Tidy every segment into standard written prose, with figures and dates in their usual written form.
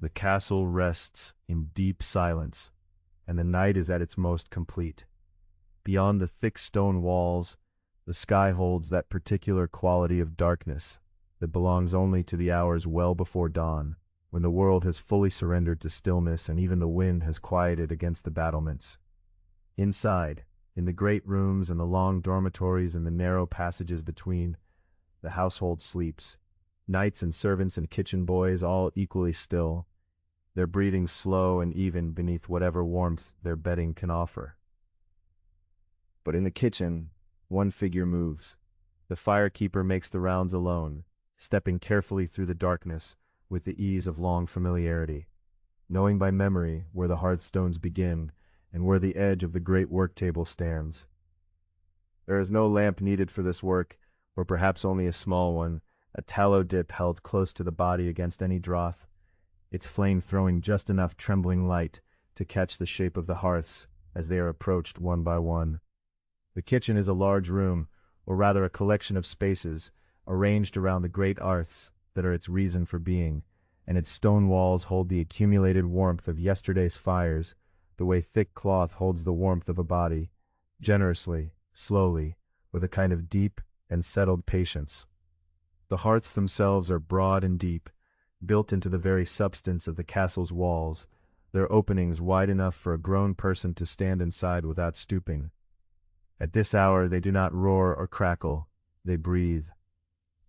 The castle rests in deep silence, and the night is at its most complete. Beyond the thick stone walls, the sky holds that particular quality of darkness that belongs only to the hours well before dawn, when the world has fully surrendered to stillness and even the wind has quieted against the battlements. Inside, in the great rooms and the long dormitories and the narrow passages between, the household sleeps, knights and servants and kitchen boys all equally still, their breathing slow and even beneath whatever warmth their bedding can offer. But in the kitchen, one figure moves. The firekeeper makes the rounds alone, stepping carefully through the darkness with the ease of long familiarity, knowing by memory where the hearthstones begin and where the edge of the great work table stands. There is no lamp needed for this work, or perhaps only a small one, a tallow dip held close to the body against any draught, its flame throwing just enough trembling light to catch the shape of the hearths as they are approached one by one. The kitchen is a large room, or rather a collection of spaces, arranged around the great hearths that are its reason for being, and its stone walls hold the accumulated warmth of yesterday's fires, the way thick cloth holds the warmth of a body, generously, slowly, with a kind of deep and settled patience. The hearths themselves are broad and deep, built into the very substance of the castle's walls, their openings wide enough for a grown person to stand inside without stooping. At this hour they do not roar or crackle, they breathe.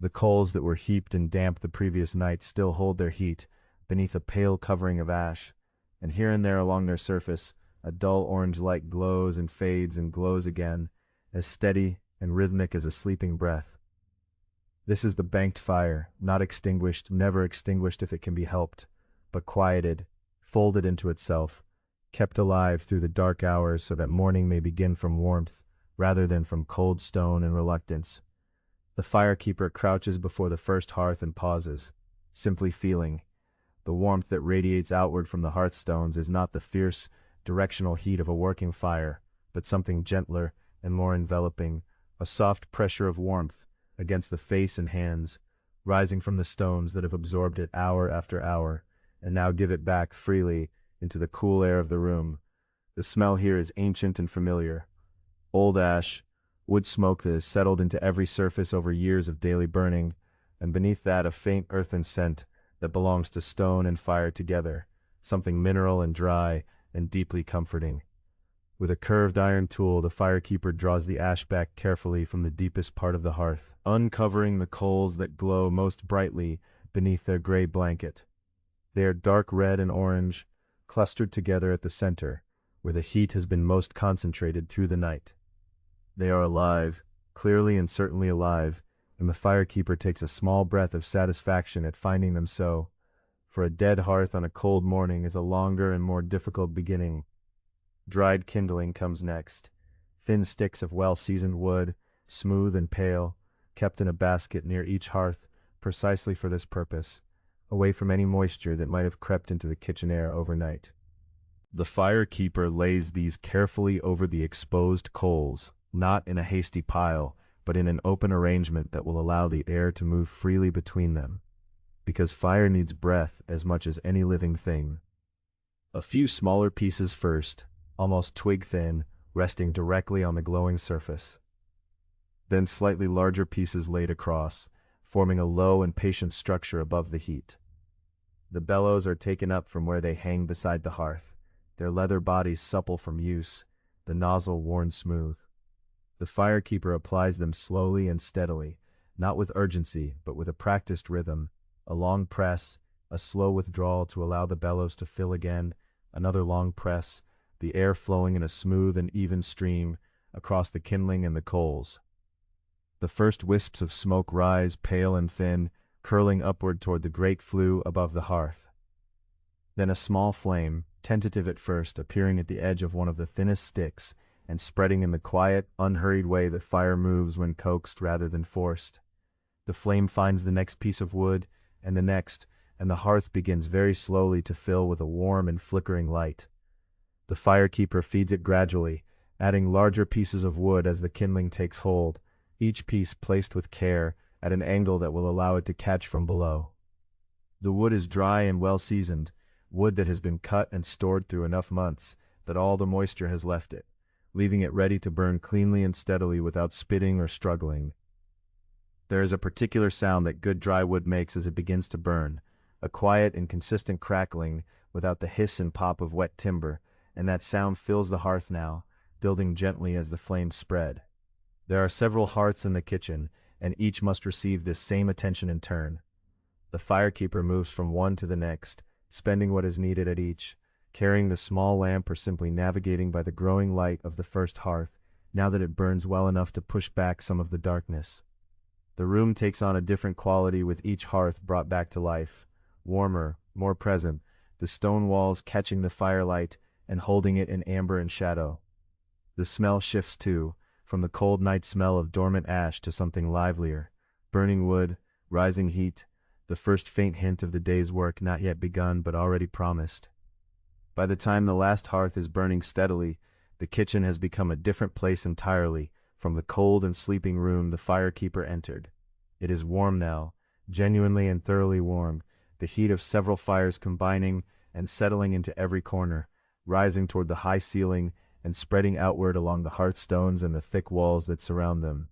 The coals that were heaped and damp the previous night still hold their heat beneath a pale covering of ash, and here and there along their surface a dull orange light glows and fades and glows again, as steady and rhythmic as a sleeping breath. This is the banked fire, not extinguished, never extinguished if it can be helped, but quieted, folded into itself, kept alive through the dark hours so that morning may begin from warmth, rather than from cold stone and reluctance. The firekeeper crouches before the first hearth and pauses, simply feeling. The warmth that radiates outward from the hearthstones is not the fierce, directional heat of a working fire, but something gentler and more enveloping, a soft pressure of warmth against the face and hands, rising from the stones that have absorbed it hour after hour, and now give it back freely into the cool air of the room. The smell here is ancient and familiar. Old ash, wood smoke that has settled into every surface over years of daily burning, and beneath that a faint earthen scent that belongs to stone and fire together, something mineral and dry and deeply comforting. With a curved iron tool, the firekeeper draws the ash back carefully from the deepest part of the hearth, uncovering the coals that glow most brightly beneath their gray blanket. They are dark red and orange, clustered together at the center, where the heat has been most concentrated through the night. They are alive, clearly and certainly alive, and the firekeeper takes a small breath of satisfaction at finding them so, for a dead hearth on a cold morning is a longer and more difficult beginning. Dried kindling comes next, thin sticks of well-seasoned wood, smooth and pale, kept in a basket near each hearth precisely for this purpose, away from any moisture that might have crept into the kitchen air overnight. The firekeeper lays these carefully over the exposed coals, not in a hasty pile, but in an open arrangement that will allow the air to move freely between them, because fire needs breath as much as any living thing. A few smaller pieces first, almost twig-thin, resting directly on the glowing surface. Then slightly larger pieces laid across, forming a low and patient structure above the heat. The bellows are taken up from where they hang beside the hearth, their leather bodies supple from use, the nozzle worn smooth. The firekeeper applies them slowly and steadily, not with urgency, but with a practiced rhythm, a long press, a slow withdrawal to allow the bellows to fill again, another long press, the air flowing in a smooth and even stream across the kindling and the coals. The first wisps of smoke rise pale and thin, curling upward toward the great flue above the hearth. Then a small flame, tentative at first, appearing at the edge of one of the thinnest sticks, and spreading in the quiet, unhurried way that fire moves when coaxed rather than forced. The flame finds the next piece of wood, and the next, and the hearth begins very slowly to fill with a warm and flickering light. The firekeeper feeds it gradually, adding larger pieces of wood as the kindling takes hold, each piece placed with care at an angle that will allow it to catch from below. The wood is dry and well seasoned, wood that has been cut and stored through enough months that all the moisture has left it, leaving it ready to burn cleanly and steadily without spitting or struggling. There is a particular sound that good dry wood makes as it begins to burn, a quiet and consistent crackling without the hiss and pop of wet timber, and that sound fills the hearth now, building gently as the flames spread. There are several hearths in the kitchen, and each must receive this same attention in turn. The firekeeper moves from one to the next, spending what is needed at each, carrying the small lamp or simply navigating by the growing light of the first hearth, now that it burns well enough to push back some of the darkness. The room takes on a different quality with each hearth brought back to life, warmer, more present, the stone walls catching the firelight and holding it in amber and shadow. The smell shifts too, from the cold night smell of dormant ash to something livelier, burning wood, rising heat, the first faint hint of the day's work not yet begun but already promised. By the time the last hearth is burning steadily, the kitchen has become a different place entirely from the cold and sleeping room the firekeeper entered. It is warm now, genuinely and thoroughly warm, the heat of several fires combining and settling into every corner, rising toward the high ceiling and spreading outward along the hearthstones and the thick walls that surround them.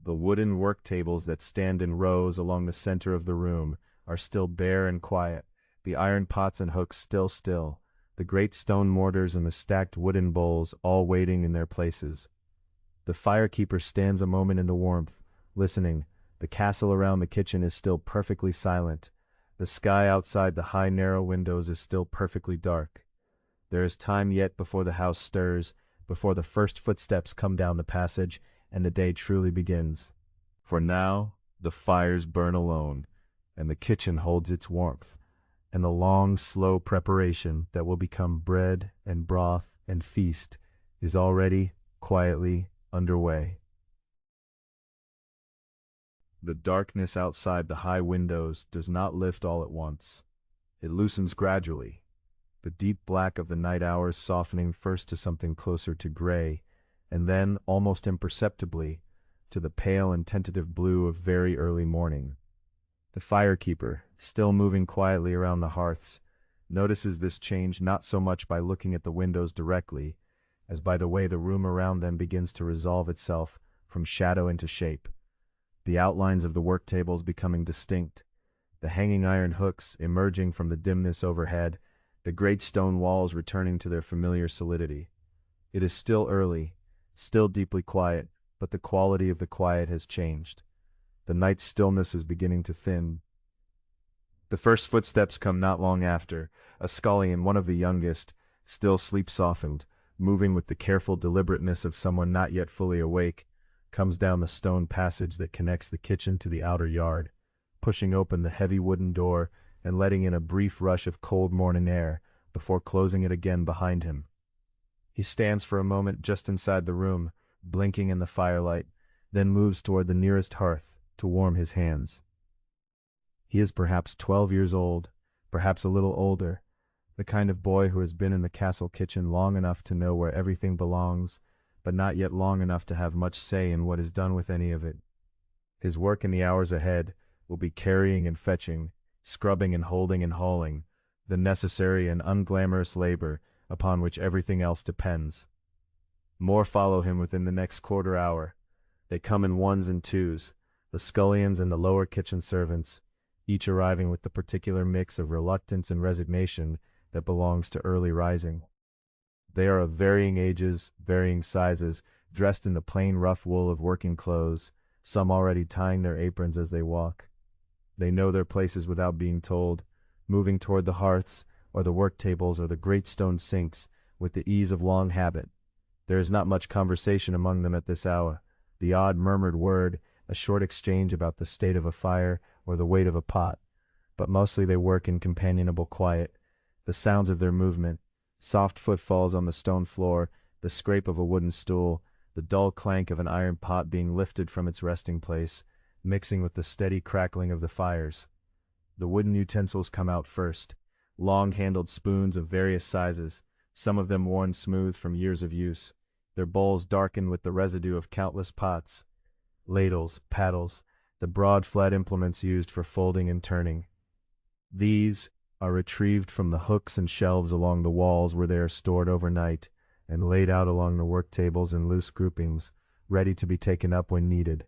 The wooden work tables that stand in rows along the center of the room are still bare and quiet, the iron pots and hooks still, the great stone mortars and the stacked wooden bowls all waiting in their places. The firekeeper stands a moment in the warmth, listening. The castle around the kitchen is still perfectly silent. The sky outside the high narrow windows is still perfectly dark. There is time yet before the house stirs, before the first footsteps come down the passage, and the day truly begins. For now, the fires burn alone, and the kitchen holds its warmth, and the long, slow preparation that will become bread and broth and feast is already, quietly, underway. The darkness outside the high windows does not lift all at once. It loosens gradually, the deep black of the night hours softening first to something closer to gray, and then, almost imperceptibly, to the pale and tentative blue of very early morning. The firekeeper, still moving quietly around the hearths, notices this change not so much by looking at the windows directly, as by the way the room around them begins to resolve itself from shadow into shape. The outlines of the work tables becoming distinct, the hanging iron hooks emerging from the dimness overhead, the great stone walls returning to their familiar solidity. It is still early, still deeply quiet, but the quality of the quiet has changed. The night's stillness is beginning to thin. The first footsteps come not long after, a scullion, one of the youngest, still sleep-softened, moving with the careful deliberateness of someone not yet fully awake, comes down the stone passage that connects the kitchen to the outer yard, pushing open the heavy wooden door and letting in a brief rush of cold morning air before closing it again behind him. He stands for a moment just inside the room, blinking in the firelight, then moves toward the nearest hearth to warm his hands. He is perhaps 12 years old, perhaps a little older, the kind of boy who has been in the castle kitchen long enough to know where everything belongs, but not yet long enough to have much say in what is done with any of it. His work in the hours ahead will be carrying and fetching, scrubbing and holding and hauling, the necessary and unglamorous labor upon which everything else depends. More follow him within the next quarter hour. They come in ones and twos, the scullions and the lower kitchen servants, each arriving with the particular mix of reluctance and resignation that belongs to early rising. They are of varying ages, varying sizes, dressed in the plain rough wool of working clothes, some already tying their aprons as they walk. They know their places without being told, moving toward the hearths, or the work tables, or the great stone sinks, with the ease of long habit. There is not much conversation among them at this hour, the odd murmured word, a short exchange about the state of a fire or the weight of a pot, but mostly they work in companionable quiet. The sounds of their movement, soft footfalls on the stone floor, the scrape of a wooden stool, the dull clank of an iron pot being lifted from its resting place, mixing with the steady crackling of the fires. The wooden utensils come out first, long-handled spoons of various sizes, some of them worn smooth from years of use, their bowls darkened with the residue of countless pots. Ladles, paddles, the broad flat implements used for folding and turning. These, are retrieved from the hooks and shelves along the walls where they are stored overnight and laid out along the work tables in loose groupings, ready to be taken up when needed.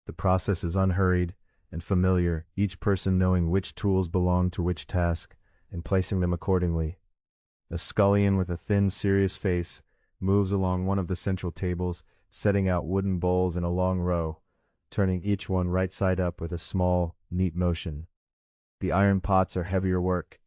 The process is unhurried and familiar, each person knowing which tools belong to which task and placing them accordingly. A scullion with a thin, serious face moves along one of the central tables, setting out wooden bowls in a long row, turning each one right side up with a small, neat motion. The iron pots are heavier work.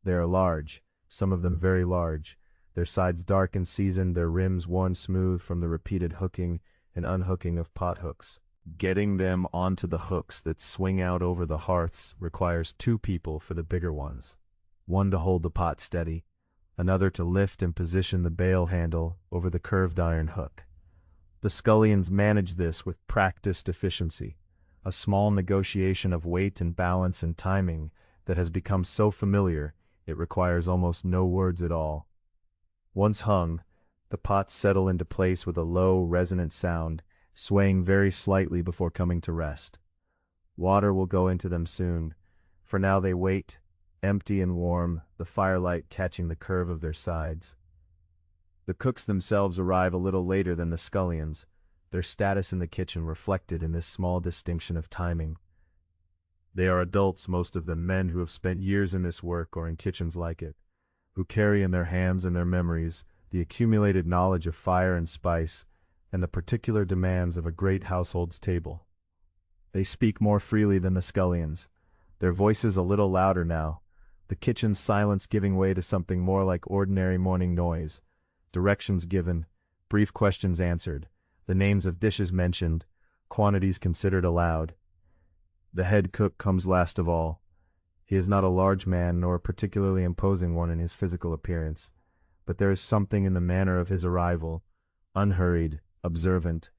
They are large, some of them very large, their sides dark and seasoned, their rims worn smooth from the repeated hooking and unhooking of pot hooks. Getting them onto the hooks that swing out over the hearths requires 2 people for the bigger ones, one to hold the pot steady, another to lift and position the bale handle over the curved iron hook. The scullions manage this with practiced efficiency, a small negotiation of weight and balance and timing that has become so familiar it requires almost no words at all. Once hung, the pots settle into place with a low, resonant sound, swaying very slightly before coming to rest. Water will go into them soon. For now they wait, empty and warm, the firelight catching the curve of their sides. The cooks themselves arrive a little later than the scullions, their status in the kitchen reflected in this small distinction of timing. They are adults, most of them men who have spent years in this work or in kitchens like it, who carry in their hands and their memories the accumulated knowledge of fire and spice and the particular demands of a great household's table. They speak more freely than the scullions, their voices a little louder now, the kitchen's silence giving way to something more like ordinary morning noise, directions given, brief questions answered, the names of dishes mentioned, quantities considered aloud. The head cook comes last of all. He is not a large man nor a particularly imposing one in his physical appearance, but there is something in the manner of his arrival, unhurried, observant,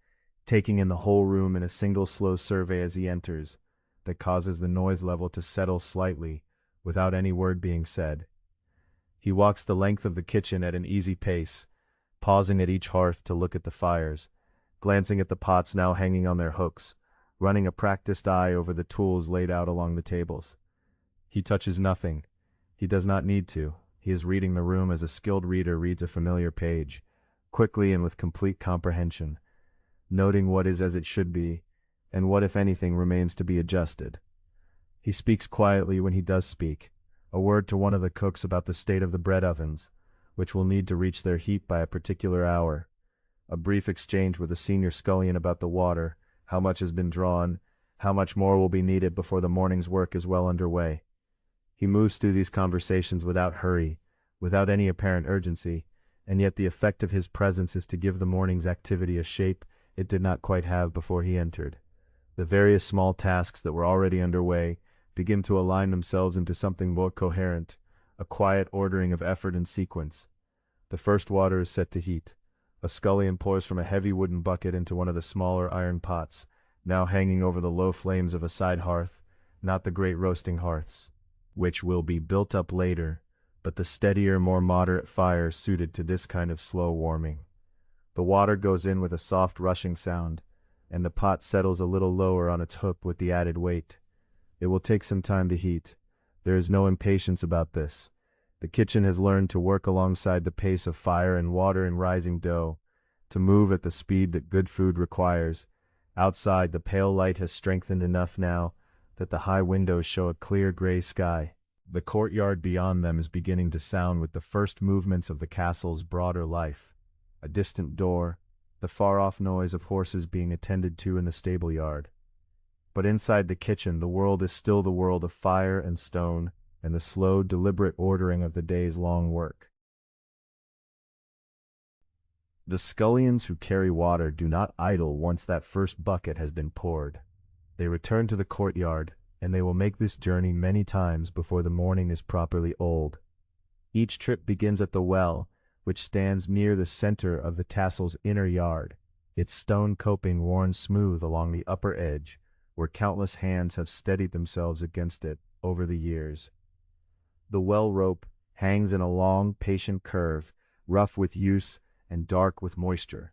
taking in the whole room in a single slow survey as he enters, that causes the noise level to settle slightly without any word being said. He walks the length of the kitchen at an easy pace, pausing at each hearth to look at the fires, glancing at the pots now hanging on their hooks, running a practiced eye over the tools laid out along the tables. He touches nothing. He does not need to. He is reading the room as a skilled reader reads a familiar page, quickly and with complete comprehension, noting what is as it should be, and what, if anything, remains to be adjusted. He speaks quietly when he does speak, a word to one of the cooks about the state of the bread ovens, which will need to reach their heat by a particular hour, a brief exchange with a senior scullion about the water, how much has been drawn, how much more will be needed before the morning's work is well under way. He moves through these conversations without hurry, without any apparent urgency, and yet the effect of his presence is to give the morning's activity a shape it did not quite have before he entered. The various small tasks that were already underway begin to align themselves into something more coherent, a quiet ordering of effort and sequence. The first water is set to heat. A scullion pours from a heavy wooden bucket into one of the smaller iron pots, now hanging over the low flames of a side hearth, not the great roasting hearths, which will be built up later, but the steadier, more moderate fire suited to this kind of slow warming. The water goes in with a soft rushing sound, and the pot settles a little lower on its hook with the added weight. It will take some time to heat. There is no impatience about this. The kitchen has learned to work alongside the pace of fire and water in rising dough, to move at the speed that good food requires. Outside, the pale light has strengthened enough now that the high windows show a clear gray sky. The courtyard beyond them is beginning to sound with the first movements of the castle's broader life. A distant door, the far-off noise of horses being attended to in the stable yard. But inside the kitchen, the world is still the world of fire and stone, and the slow, deliberate ordering of the day's long work. The scullions who carry water do not idle once that first bucket has been poured. They return to the courtyard, and they will make this journey many times before the morning is properly old. Each trip begins at the well, which stands near the center of the tassel's inner yard, its stone coping worn smooth along the upper edge, where countless hands have steadied themselves against it over the years. The well rope hangs in a long, patient curve, rough with use and dark with moisture,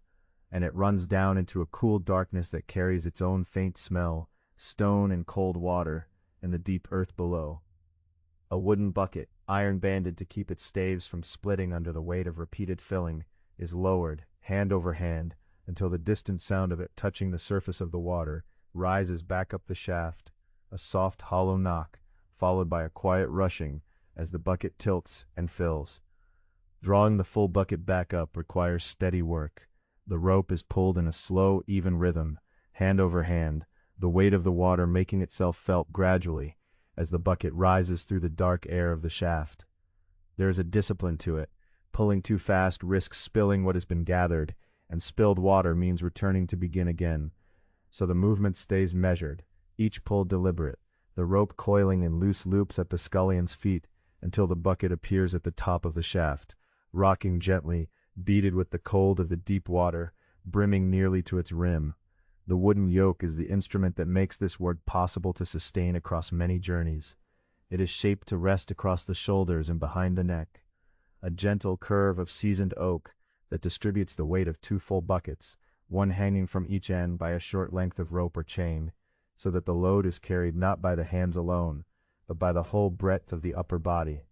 and it runs down into a cool darkness that carries its own faint smell, stone and cold water, and the deep earth below. A wooden bucket, iron-banded to keep its staves from splitting under the weight of repeated filling, is lowered, hand over hand, until the distant sound of it touching the surface of the water rises back up the shaft, a soft hollow knock, followed by a quiet rushing as the bucket tilts and fills. Drawing the full bucket back up requires steady work. The rope is pulled in a slow, even rhythm, hand over hand, the weight of the water making itself felt gradually as the bucket rises through the dark air of the shaft. There is a discipline to it. Pulling too fast risks spilling what has been gathered, and spilled water means returning to begin again. So the movement stays measured, each pull deliberate, the rope coiling in loose loops at the scullion's feet until the bucket appears at the top of the shaft, rocking gently, beaded with the cold of the deep water, brimming nearly to its rim. The wooden yoke is the instrument that makes this work possible to sustain across many journeys. It is shaped to rest across the shoulders and behind the neck, a gentle curve of seasoned oak that distributes the weight of 2 full buckets, one hanging from each end by a short length of rope or chain, so that the load is carried not by the hands alone, but by the whole breadth of the upper body.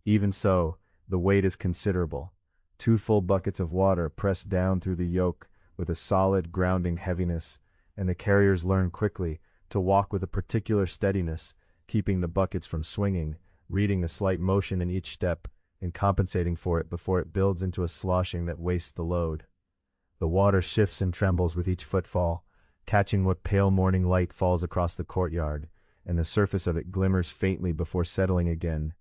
Even so, the weight is considerable. 2 full buckets of water pressed down through the yoke with a solid, grounding heaviness, and the carriers learn quickly to walk with a particular steadiness, keeping the buckets from swinging, reading a slight motion in each step, and compensating for it before it builds into a sloshing that wastes the load. The water shifts and trembles with each footfall, catching what pale morning light falls across the courtyard, and the surface of it glimmers faintly before settling again.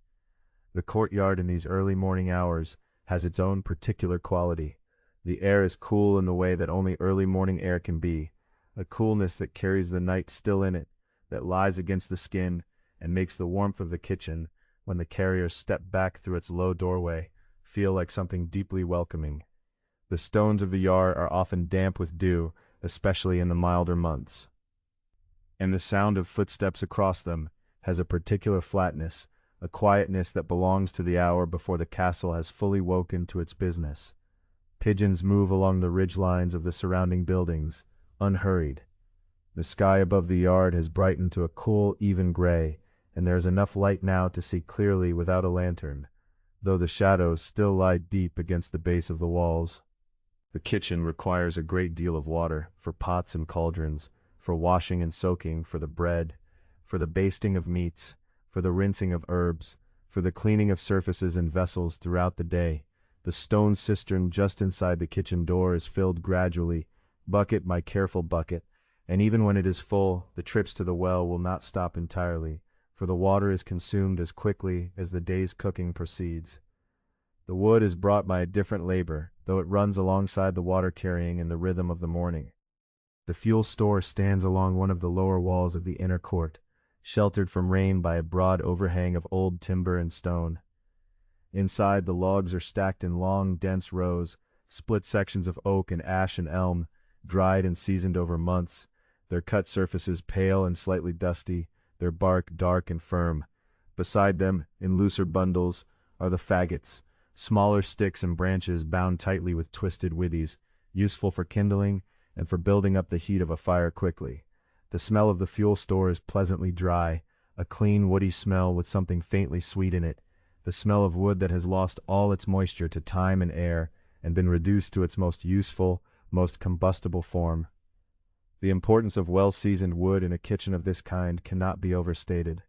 The courtyard in these early morning hours has its own particular quality. The air is cool in the way that only early morning air can be, a coolness that carries the night still in it, that lies against the skin, and makes the warmth of the kitchen, when the carriers step back through its low doorway, feel like something deeply welcoming. The stones of the yard are often damp with dew, especially in the milder months, and the sound of footsteps across them has a particular flatness, a quietness that belongs to the hour before the castle has fully woken to its business. Pigeons move along the ridge lines of the surrounding buildings, unhurried. The sky above the yard has brightened to a cool, even gray, and there is enough light now to see clearly without a lantern, though the shadows still lie deep against the base of the walls. The kitchen requires a great deal of water, for pots and cauldrons, for washing and soaking, for the bread, for the basting of meats, for the rinsing of herbs, for the cleaning of surfaces and vessels throughout the day. The stone cistern just inside the kitchen door is filled gradually, bucket by careful bucket, and even when it is full, the trips to the well will not stop entirely, for the water is consumed as quickly as the day's cooking proceeds. The wood is brought by a different labor, though it runs alongside the water carrying in the rhythm of the morning. The fuel store stands along one of the lower walls of the inner court, sheltered from rain by a broad overhang of old timber and stone. Inside, the logs are stacked in long, dense rows, split sections of oak and ash and elm, dried and seasoned over months, their cut surfaces pale and slightly dusty, their bark dark and firm. Beside them, in looser bundles, are the faggots, smaller sticks and branches bound tightly with twisted withes, useful for kindling and for building up the heat of a fire quickly. The smell of the fuel store is pleasantly dry, a clean woody smell with something faintly sweet in it, the smell of wood that has lost all its moisture to time and air and been reduced to its most useful, most combustible form. The importance of well-seasoned wood in a kitchen of this kind cannot be overstated.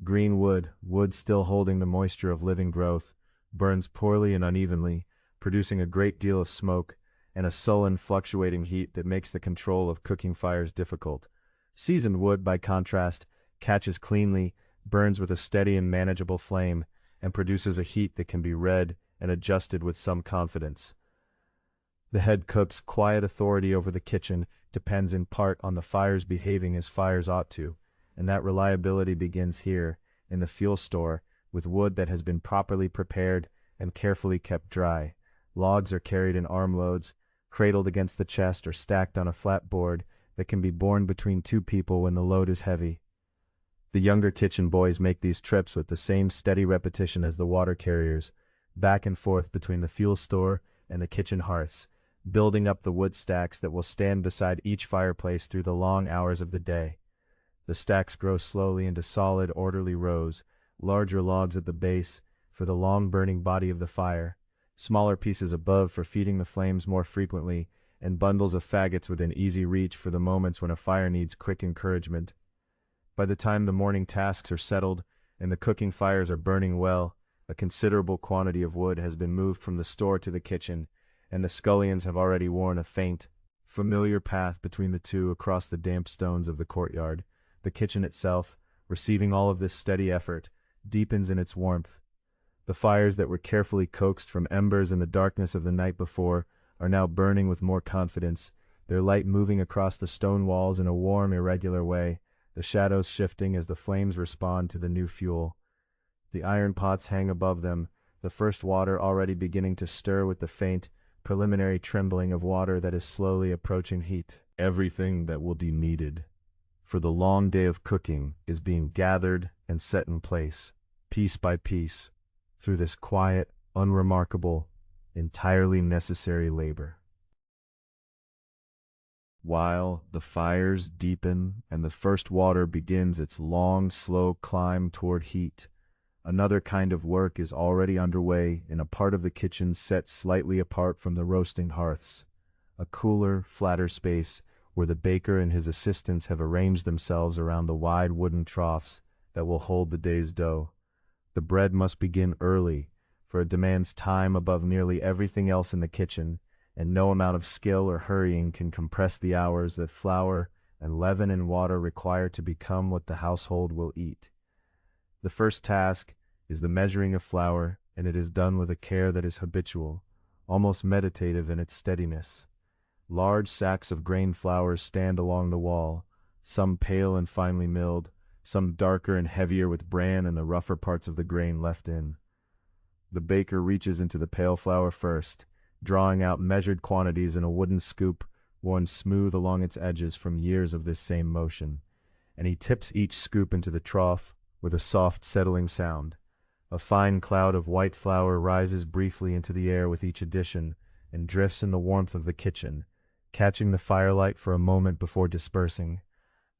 Green wood, wood still holding the moisture of living growth, burns poorly and unevenly, producing a great deal of smoke and a sullen, fluctuating heat that makes the control of cooking fires difficult. Seasoned wood, by contrast, catches cleanly, burns with a steady and manageable flame, and produces a heat that can be read and adjusted with some confidence. The head cook's quiet authority over the kitchen depends in part on the fires behaving as fires ought to, and that reliability begins here, in the fuel store, with wood that has been properly prepared and carefully kept dry. Logs are carried in armloads, cradled against the chest or stacked on a flat board that can be borne between 2 people when the load is heavy. The younger kitchen boys make these trips with the same steady repetition as the water carriers, back and forth between the fuel store and the kitchen hearths, building up the wood stacks that will stand beside each fireplace through the long hours of the day. The stacks grow slowly into solid, orderly rows, larger logs at the base for the long burning body of the fire, smaller pieces above for feeding the flames more frequently, and bundles of faggots within easy reach for the moments when a fire needs quick encouragement. By the time the morning tasks are settled and the cooking fires are burning well, a considerable quantity of wood has been moved from the store to the kitchen, and the scullions have already worn a faint, familiar path between the two across the damp stones of the courtyard. The kitchen itself, receiving all of this steady effort, deepens in its warmth. The fires that were carefully coaxed from embers in the darkness of the night before are now burning with more confidence, their light moving across the stone walls in a warm, irregular way, the shadows shifting as the flames respond to the new fuel. The iron pots hang above them, the first water already beginning to stir with the faint, preliminary trembling of water that is slowly approaching heat. Everything that will be needed for the long day of cooking is being gathered and set in place, piece by piece, through this quiet, unremarkable, entirely necessary labor. While the fires deepen and the first water begins its long, slow climb toward heat, another kind of work is already underway in a part of the kitchen set slightly apart from the roasting hearths, a cooler, flatter space where the baker and his assistants have arranged themselves around the wide wooden troughs that will hold the day's dough. The bread must begin early, for it demands time above nearly everything else in the kitchen, and no amount of skill or hurrying can compress the hours that flour and leaven and water require to become what the household will eat. The first task is the measuring of flour, and it is done with a care that is habitual, almost meditative in its steadiness. Large sacks of grain flour stand along the wall, some pale and finely milled, some darker and heavier with bran and the rougher parts of the grain left in. The baker reaches into the pale flour first, drawing out measured quantities in a wooden scoop worn smooth along its edges from years of this same motion, and he tips each scoop into the trough with a soft settling sound. A fine cloud of white flour rises briefly into the air with each addition and drifts in the warmth of the kitchen, catching the firelight for a moment before dispersing.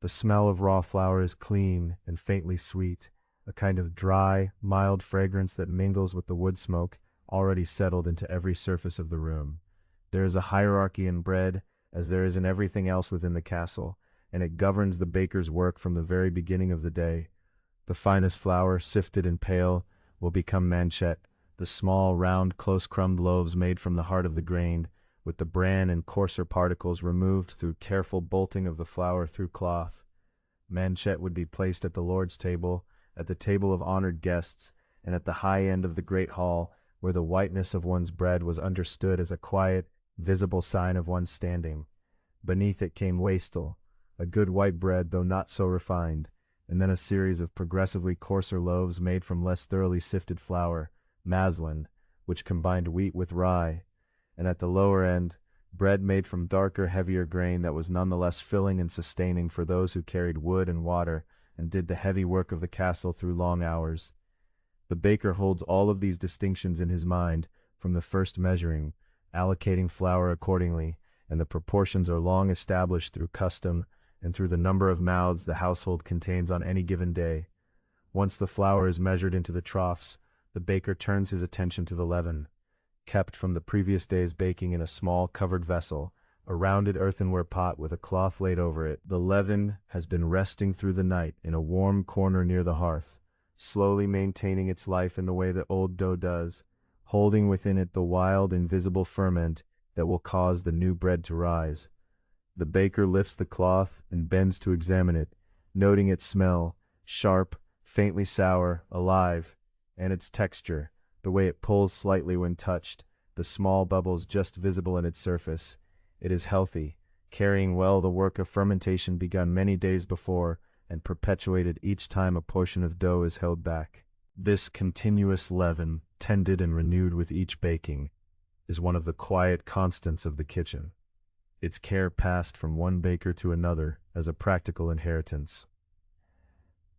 The smell of raw flour is clean and faintly sweet, a kind of dry, mild fragrance that mingles with the wood smoke already settled into every surface of the room. There is a hierarchy in bread, as there is in everything else within the castle, and it governs the baker's work from the very beginning of the day. The finest flour, sifted and pale, will become manchet, the small, round, close-crumbed loaves made from the heart of the grain, with the bran and coarser particles removed through careful bolting of the flour through cloth. Manchet would be placed at the Lord's table, at the table of honored guests, and at the high end of the great hall, where the whiteness of one's bread was understood as a quiet, visible sign of one's standing. Beneath it came wastel, a good white bread though not so refined, and then a series of progressively coarser loaves made from less thoroughly sifted flour, maslin, which combined wheat with rye, and at the lower end, bread made from darker, heavier grain that was nonetheless filling and sustaining for those who carried wood and water and did the heavy work of the castle through long hours. The baker holds all of these distinctions in his mind from the first measuring, allocating flour accordingly, and the proportions are long established through custom and through the number of mouths the household contains on any given day. Once the flour is measured into the troughs, the baker turns his attention to the leaven, kept from the previous day's baking in a small covered vessel, a rounded earthenware pot with a cloth laid over it. The leaven has been resting through the night in a warm corner near the hearth, slowly maintaining its life in the way that old dough does, holding within it the wild, invisible ferment that will cause the new bread to rise. The baker lifts the cloth and bends to examine it, noting its smell, sharp, faintly sour, alive, and its texture, the way it pulls slightly when touched, the small bubbles just visible in its surface. It is healthy, carrying well the work of fermentation begun many days before and perpetuated each time a portion of dough is held back. This continuous leaven, tended and renewed with each baking, is one of the quiet constants of the kitchen, its care passed from one baker to another as a practical inheritance.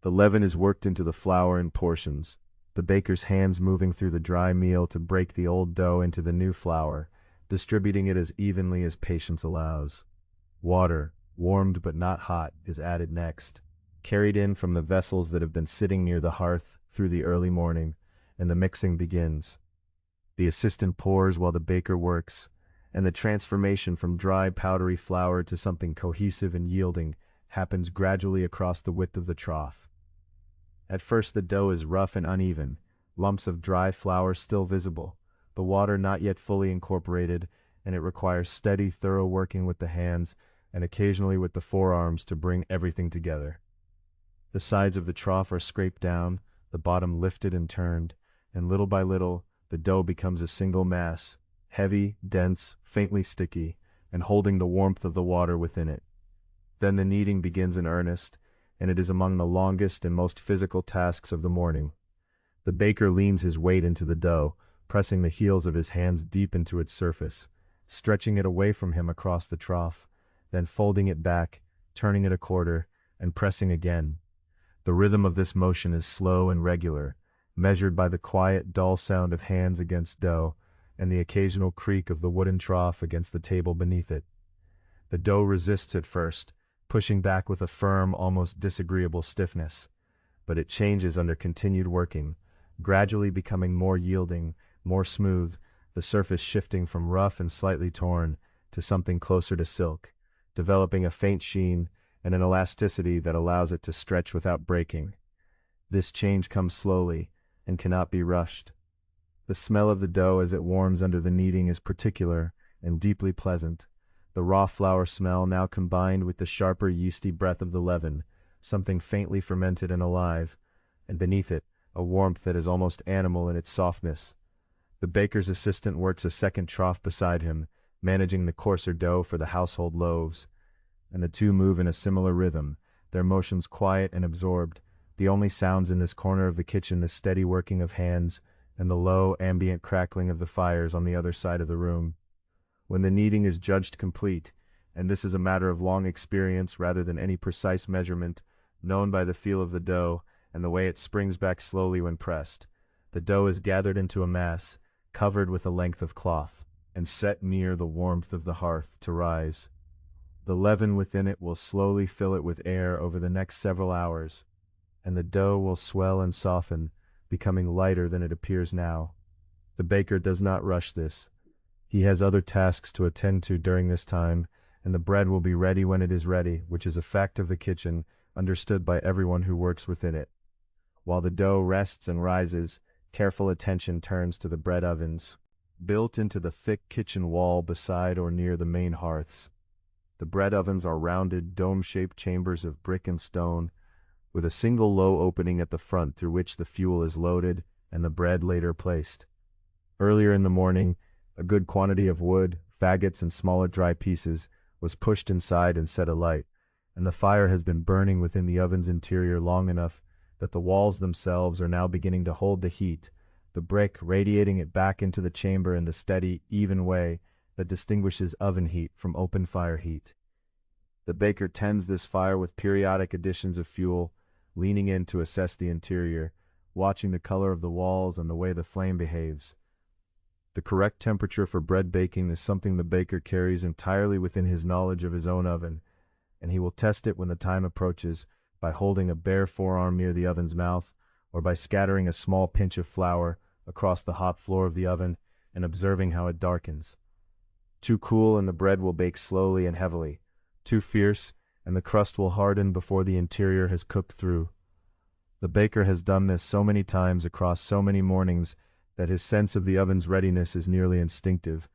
The leaven is worked into the flour in portions, the baker's hands moving through the dry meal to break the old dough into the new flour, distributing it as evenly as patience allows. Water, warmed but not hot, is added next. carried in from the vessels that have been sitting near the hearth through the early morning, and the mixing begins. The assistant pours while the baker works, and the transformation from dry, powdery flour to something cohesive and yielding happens gradually across the width of the trough. At first the dough is rough and uneven, lumps of dry flour still visible, the water not yet fully incorporated, and it requires steady, thorough working with the hands and occasionally with the forearms to bring everything together. The sides of the trough are scraped down, the bottom lifted and turned, and little by little, the dough becomes a single mass, heavy, dense, faintly sticky, and holding the warmth of the water within it. Then the kneading begins in earnest, and it is among the longest and most physical tasks of the morning. The baker leans his weight into the dough, pressing the heels of his hands deep into its surface, stretching it away from him across the trough, then folding it back, turning it a quarter, and pressing again. The rhythm of this motion is slow and regular, measured by the quiet, dull sound of hands against dough, and the occasional creak of the wooden trough against the table beneath it. The dough resists at first, pushing back with a firm, almost disagreeable stiffness, but it changes under continued working, gradually becoming more yielding, more smooth, the surface shifting from rough and slightly torn to something closer to silk, developing a faint sheen and an elasticity that allows it to stretch without breaking. This change comes slowly and cannot be rushed. The smell of the dough as it warms under the kneading is particular and deeply pleasant, the raw flour smell now combined with the sharper yeasty breath of the leaven, something faintly fermented and alive, and beneath it, a warmth that is almost animal in its softness. The baker's assistant works a second trough beside him, managing the coarser dough for the household loaves, and the two move in a similar rhythm, their motions quiet and absorbed, the only sounds in this corner of the kitchen the steady working of hands and the low, ambient crackling of the fires on the other side of the room. When the kneading is judged complete, and this is a matter of long experience rather than any precise measurement, known by the feel of the dough and the way it springs back slowly when pressed, the dough is gathered into a mass, covered with a length of cloth, and set near the warmth of the hearth to rise. The leaven within it will slowly fill it with air over the next several hours, and the dough will swell and soften, becoming lighter than it appears now. The baker does not rush this. He has other tasks to attend to during this time, and the bread will be ready when it is ready, which is a fact of the kitchen, understood by everyone who works within it. While the dough rests and rises, careful attention turns to the bread ovens, built into the thick kitchen wall beside or near the main hearths. The bread ovens are rounded, dome-shaped chambers of brick and stone, with a single low opening at the front through which the fuel is loaded and the bread later placed. Earlier in the morning, a good quantity of wood, faggots, and smaller dry pieces was pushed inside and set alight, and the fire has been burning within the oven's interior long enough that the walls themselves are now beginning to hold the heat, the brick radiating it back into the chamber in the steady, even way that distinguishes oven heat from open fire heat. The baker tends this fire with periodic additions of fuel, leaning in to assess the interior, watching the color of the walls and the way the flame behaves. The correct temperature for bread baking is something the baker carries entirely within his knowledge of his own oven, and he will test it when the time approaches by holding a bare forearm near the oven's mouth or by scattering a small pinch of flour across the hot floor of the oven and observing how it darkens. Too cool and the bread will bake slowly and heavily. Too fierce and the crust will harden before the interior has cooked through. The baker has done this so many times across so many mornings that his sense of the oven's readiness is nearly instinctive,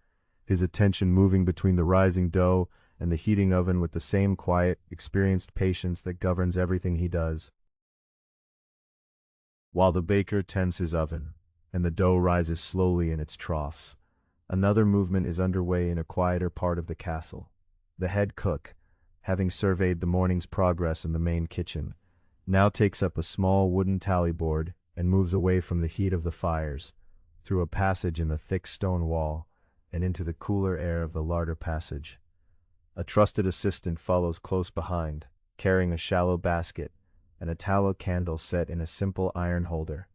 his attention moving between the rising dough and the heating oven with the same quiet, experienced patience that governs everything he does. While the baker tends his oven, and the dough rises slowly in its troughs, another movement is underway in a quieter part of the castle. The head cook, having surveyed the morning's progress in the main kitchen, now takes up a small wooden tally board and moves away from the heat of the fires, through a passage in the thick stone wall, and into the cooler air of the larder passage. A trusted assistant follows close behind, carrying a shallow basket and a tallow candle set in a simple iron holder,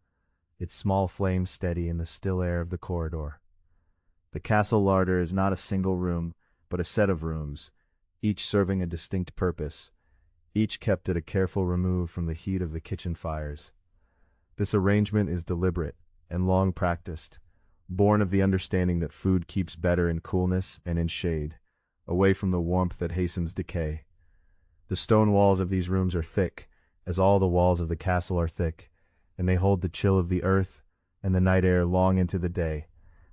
its small flame steady in the still air of the corridor. The castle larder is not a single room, but a set of rooms, each serving a distinct purpose. each kept at a careful remove from the heat of the kitchen fires. This arrangement is deliberate and long practiced, born of the understanding that food keeps better in coolness and in shade, away from the warmth that hastens decay. The stone walls of these rooms are thick, as all the walls of the castle are thick, and they hold the chill of the earth and the night air long into the day,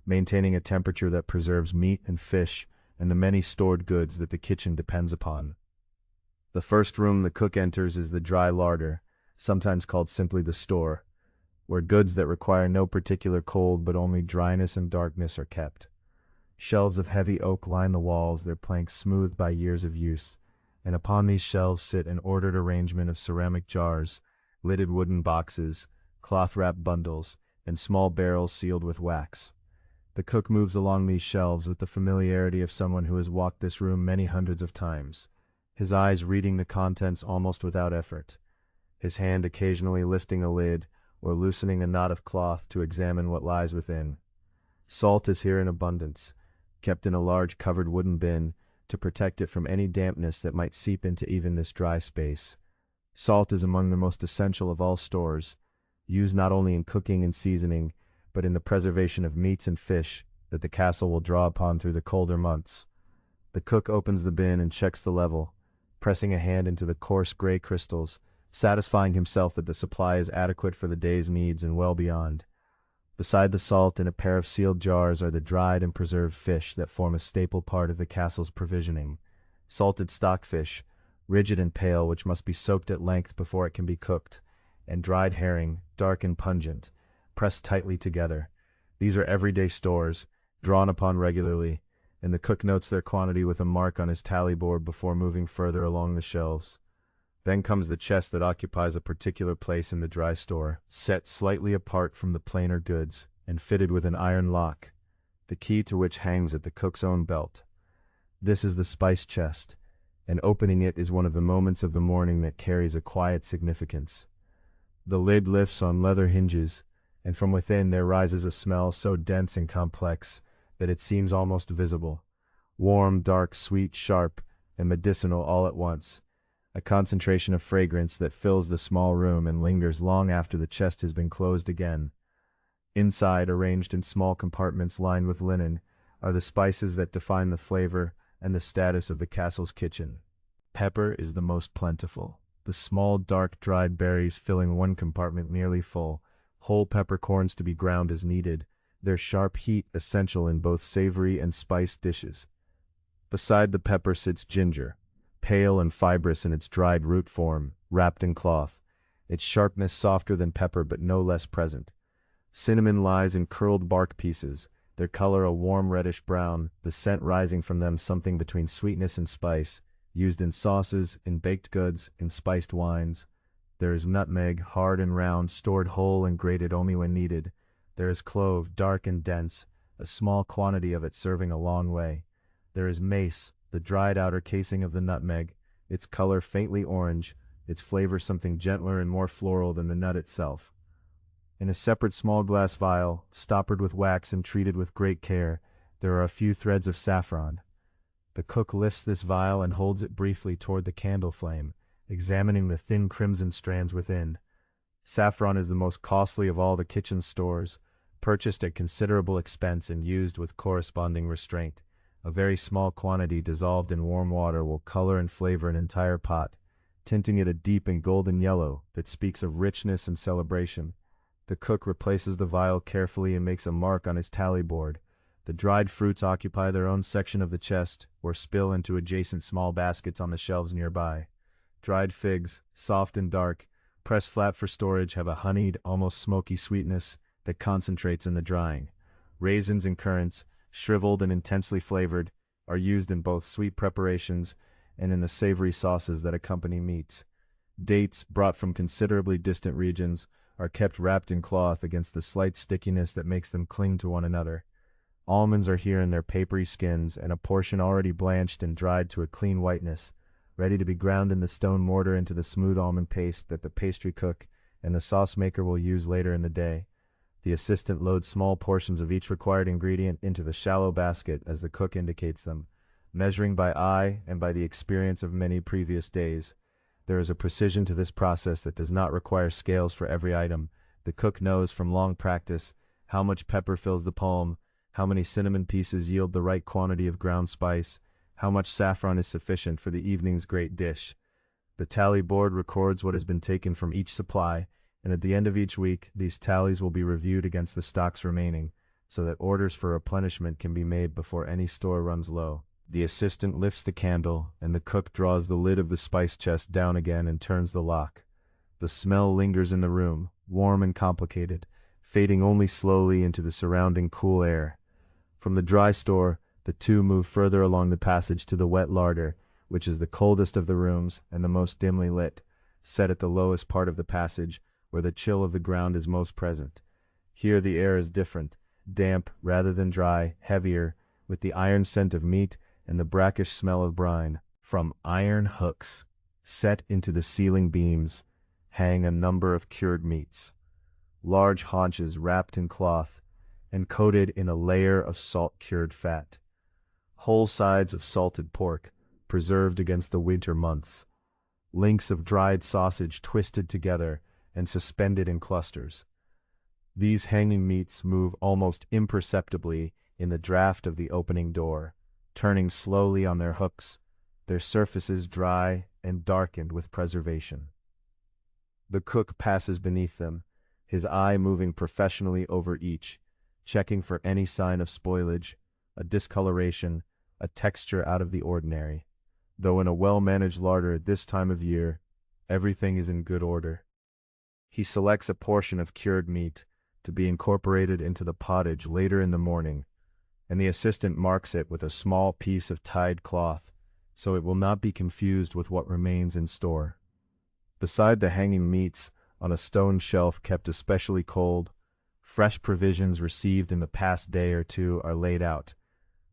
maintaining a temperature that preserves meat and fish and the many stored goods that the kitchen depends upon. The first room the cook enters is the dry larder, sometimes called simply the store, where goods that require no particular cold but only dryness and darkness are kept. Shelves of heavy oak line the walls, their planks smoothed by years of use, and upon these shelves sit an ordered arrangement of ceramic jars, lidded wooden boxes, cloth-wrapped bundles, and small barrels sealed with wax. The cook moves along these shelves with the familiarity of someone who has walked this room many hundreds of times, his eyes reading the contents almost without effort, his hand occasionally lifting a lid or loosening a knot of cloth to examine what lies within. Salt is here in abundance, kept in a large covered wooden bin to protect it from any dampness that might seep into even this dry space. Salt is among the most essential of all stores, used not only in cooking and seasoning, but in the preservation of meats and fish that the castle will draw upon through the colder months. The cook opens the bin and checks the level, pressing a hand into the coarse gray crystals, satisfying himself that the supply is adequate for the day's needs and well beyond. Beside the salt in a pair of sealed jars are the dried and preserved fish that form a staple part of the castle's provisioning. Salted stockfish, rigid and pale, which must be soaked at length before it can be cooked, and dried herring, dark and pungent, pressed tightly together. These are everyday stores, drawn upon regularly, and the cook notes their quantity with a mark on his tally board before moving further along the shelves. Then comes the chest that occupies a particular place in the dry store, set slightly apart from the plainer goods, and fitted with an iron lock, the key to which hangs at the cook's own belt. This is the spice chest, and opening it is one of the moments of the morning that carries a quiet significance. The lid lifts on leather hinges, and from within there rises a smell so dense and complex that it seems almost visible. Warm, dark, sweet, sharp, and medicinal all at once. A concentration of fragrance that fills the small room and lingers long after the chest has been closed again. Inside, arranged in small compartments lined with linen, are the spices that define the flavor and the status of the castle's kitchen. Pepper is the most plentiful, the small dark dried berries filling one compartment nearly full, whole peppercorns to be ground as needed, their sharp heat essential in both savory and spiced dishes. Beside the pepper sits ginger, pale and fibrous in its dried root form, wrapped in cloth, its sharpness softer than pepper but no less present. Cinnamon lies in curled bark pieces, their color a warm reddish brown, the scent rising from them something between sweetness and spice, used in sauces, in baked goods, in spiced wines. There is nutmeg, hard and round, stored whole and grated only when needed. There is clove, dark and dense, a small quantity of it serving a long way. There is mace, the dried outer casing of the nutmeg, its color faintly orange, its flavor something gentler and more floral than the nut itself. In a separate small glass vial, stoppered with wax and treated with great care, there are a few threads of saffron. The cook lifts this vial and holds it briefly toward the candle flame, examining the thin crimson strands within. Saffron is the most costly of all the kitchen stores, purchased at considerable expense and used with corresponding restraint. A very small quantity dissolved in warm water will color and flavor an entire pot, tinting it a deep and golden yellow that speaks of richness and celebration. The cook replaces the vial carefully and makes a mark on his tally board. The dried fruits occupy their own section of the chest, or spill into adjacent small baskets on the shelves nearby. Dried figs, soft and dark, pressed flat for storage, have a honeyed, almost smoky sweetness that concentrates in the drying. Raisins and currants, shriveled and intensely flavored, are used in both sweet preparations and in the savory sauces that accompany meats. Dates, brought from considerably distant regions, are kept wrapped in cloth against the slight stickiness that makes them cling to one another. Almonds are here in their papery skins, and a portion already blanched and dried to a clean whiteness, ready to be ground in the stone mortar into the smooth almond paste that the pastry cook and the sauce maker will use later in the day. The assistant loads small portions of each required ingredient into the shallow basket as the cook indicates them, measuring by eye and by the experience of many previous days. There is a precision to this process that does not require scales for every item. The cook knows from long practice how much pepper fills the palm, how many cinnamon pieces yield the right quantity of ground spice, how much saffron is sufficient for the evening's great dish. The tally board records what has been taken from each supply, and at the end of each week, these tallies will be reviewed against the stocks remaining, so that orders for replenishment can be made before any store runs low. The assistant lifts the candle, and the cook draws the lid of the spice chest down again and turns the lock. The smell lingers in the room, warm and complicated, fading only slowly into the surrounding cool air. From the dry store, the two move further along the passage to the wet larder, which is the coldest of the rooms and the most dimly lit, set at the lowest part of the passage, where the chill of the ground is most present. Here the air is different, damp rather than dry, heavier, with the iron scent of meat and the brackish smell of brine. From iron hooks, set into the ceiling beams, hang a number of cured meats. Large haunches wrapped in cloth and coated in a layer of salt-cured fat. Whole sides of salted pork, preserved against the winter months. Links of dried sausage twisted together and suspended in clusters. These hanging meats move almost imperceptibly in the draft of the opening door, turning slowly on their hooks, their surfaces dry and darkened with preservation. The cook passes beneath them, his eye moving professionally over each, checking for any sign of spoilage, a discoloration, a texture out of the ordinary. Though in a well-managed larder at this time of year, everything is in good order. He selects a portion of cured meat to be incorporated into the pottage later in the morning, and the assistant marks it with a small piece of tied cloth, so it will not be confused with what remains in store. Beside the hanging meats, on a stone shelf kept especially cold, fresh provisions received in the past day or two are laid out.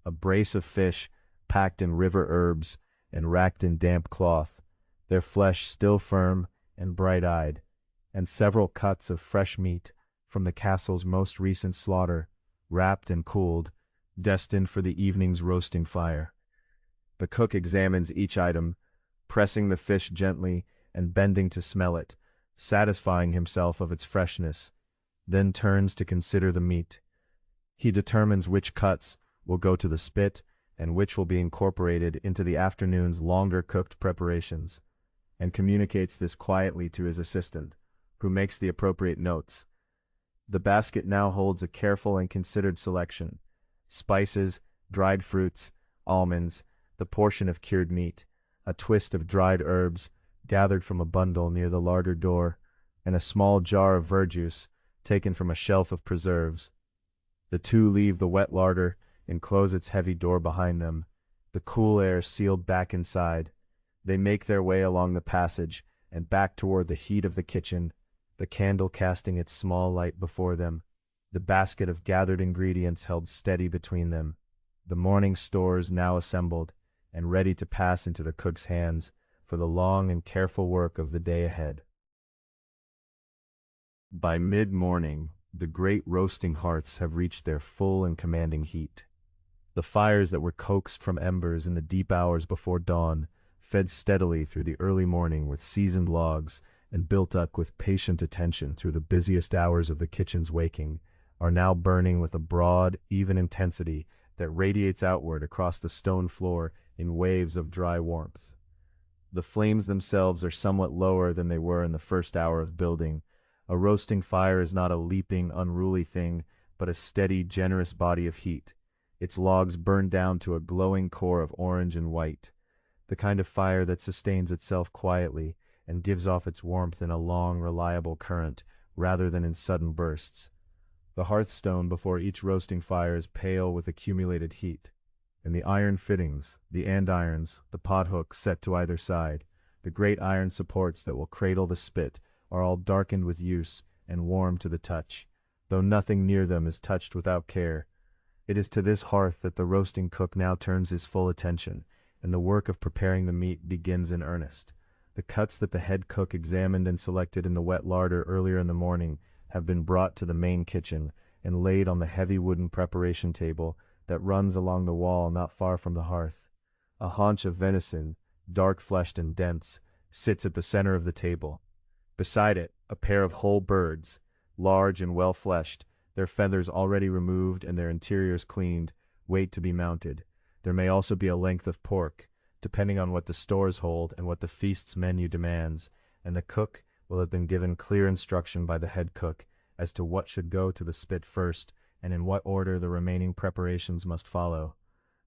A brace of fish, packed in river herbs and wrapped in damp cloth, their flesh still firm and bright-eyed, and several cuts of fresh meat from the castle's most recent slaughter, wrapped and cooled, destined for the evening's roasting fire. The cook examines each item, pressing the fish gently and bending to smell it, satisfying himself of its freshness, then turns to consider the meat. He determines which cuts will go to the spit and which will be incorporated into the afternoon's longer cooked preparations, and communicates this quietly to his assistant, who makes the appropriate notes. The basket now holds a careful and considered selection: spices, dried fruits, almonds, the portion of cured meat, a twist of dried herbs gathered from a bundle near the larder door, and a small jar of verjuice taken from a shelf of preserves. The two leave the wet larder and close its heavy door behind them, the cool air sealed back inside. They make their way along the passage and back toward the heat of the kitchen, the candle casting its small light before them, the basket of gathered ingredients held steady between them, the morning stores now assembled and ready to pass into the cook's hands for the long and careful work of the day ahead. By mid-morning, the great roasting hearths have reached their full and commanding heat. The fires that were coaxed from embers in the deep hours before dawn, fed steadily through the early morning with seasoned logs, and built up with patient attention through the busiest hours of the kitchen's waking, are now burning with a broad, even intensity that radiates outward across the stone floor in waves of dry warmth. The flames themselves are somewhat lower than they were in the first hour of building. A roasting fire is not a leaping, unruly thing, but a steady, generous body of heat. Its logs burn down to a glowing core of orange and white, the kind of fire that sustains itself quietly and gives off its warmth in a long, reliable current, rather than in sudden bursts. The hearthstone before each roasting fire is pale with accumulated heat, and the iron fittings, the andirons, the pothooks set to either side, the great iron supports that will cradle the spit, are all darkened with use and warm to the touch, though nothing near them is touched without care. It is to this hearth that the roasting cook now turns his full attention, and the work of preparing the meat begins in earnest. The cuts that the head cook examined and selected in the wet larder earlier in the morning have been brought to the main kitchen and laid on the heavy wooden preparation table that runs along the wall not far from the hearth. A haunch of venison, dark-fleshed and dense, sits at the center of the table. Beside it, a pair of whole birds, large and well-fleshed, their feathers already removed and their interiors cleaned, wait to be mounted. There may also be a length of pork, depending on what the stores hold and what the feast's menu demands, and the cook will have been given clear instruction by the head cook as to what should go to the spit first and in what order the remaining preparations must follow.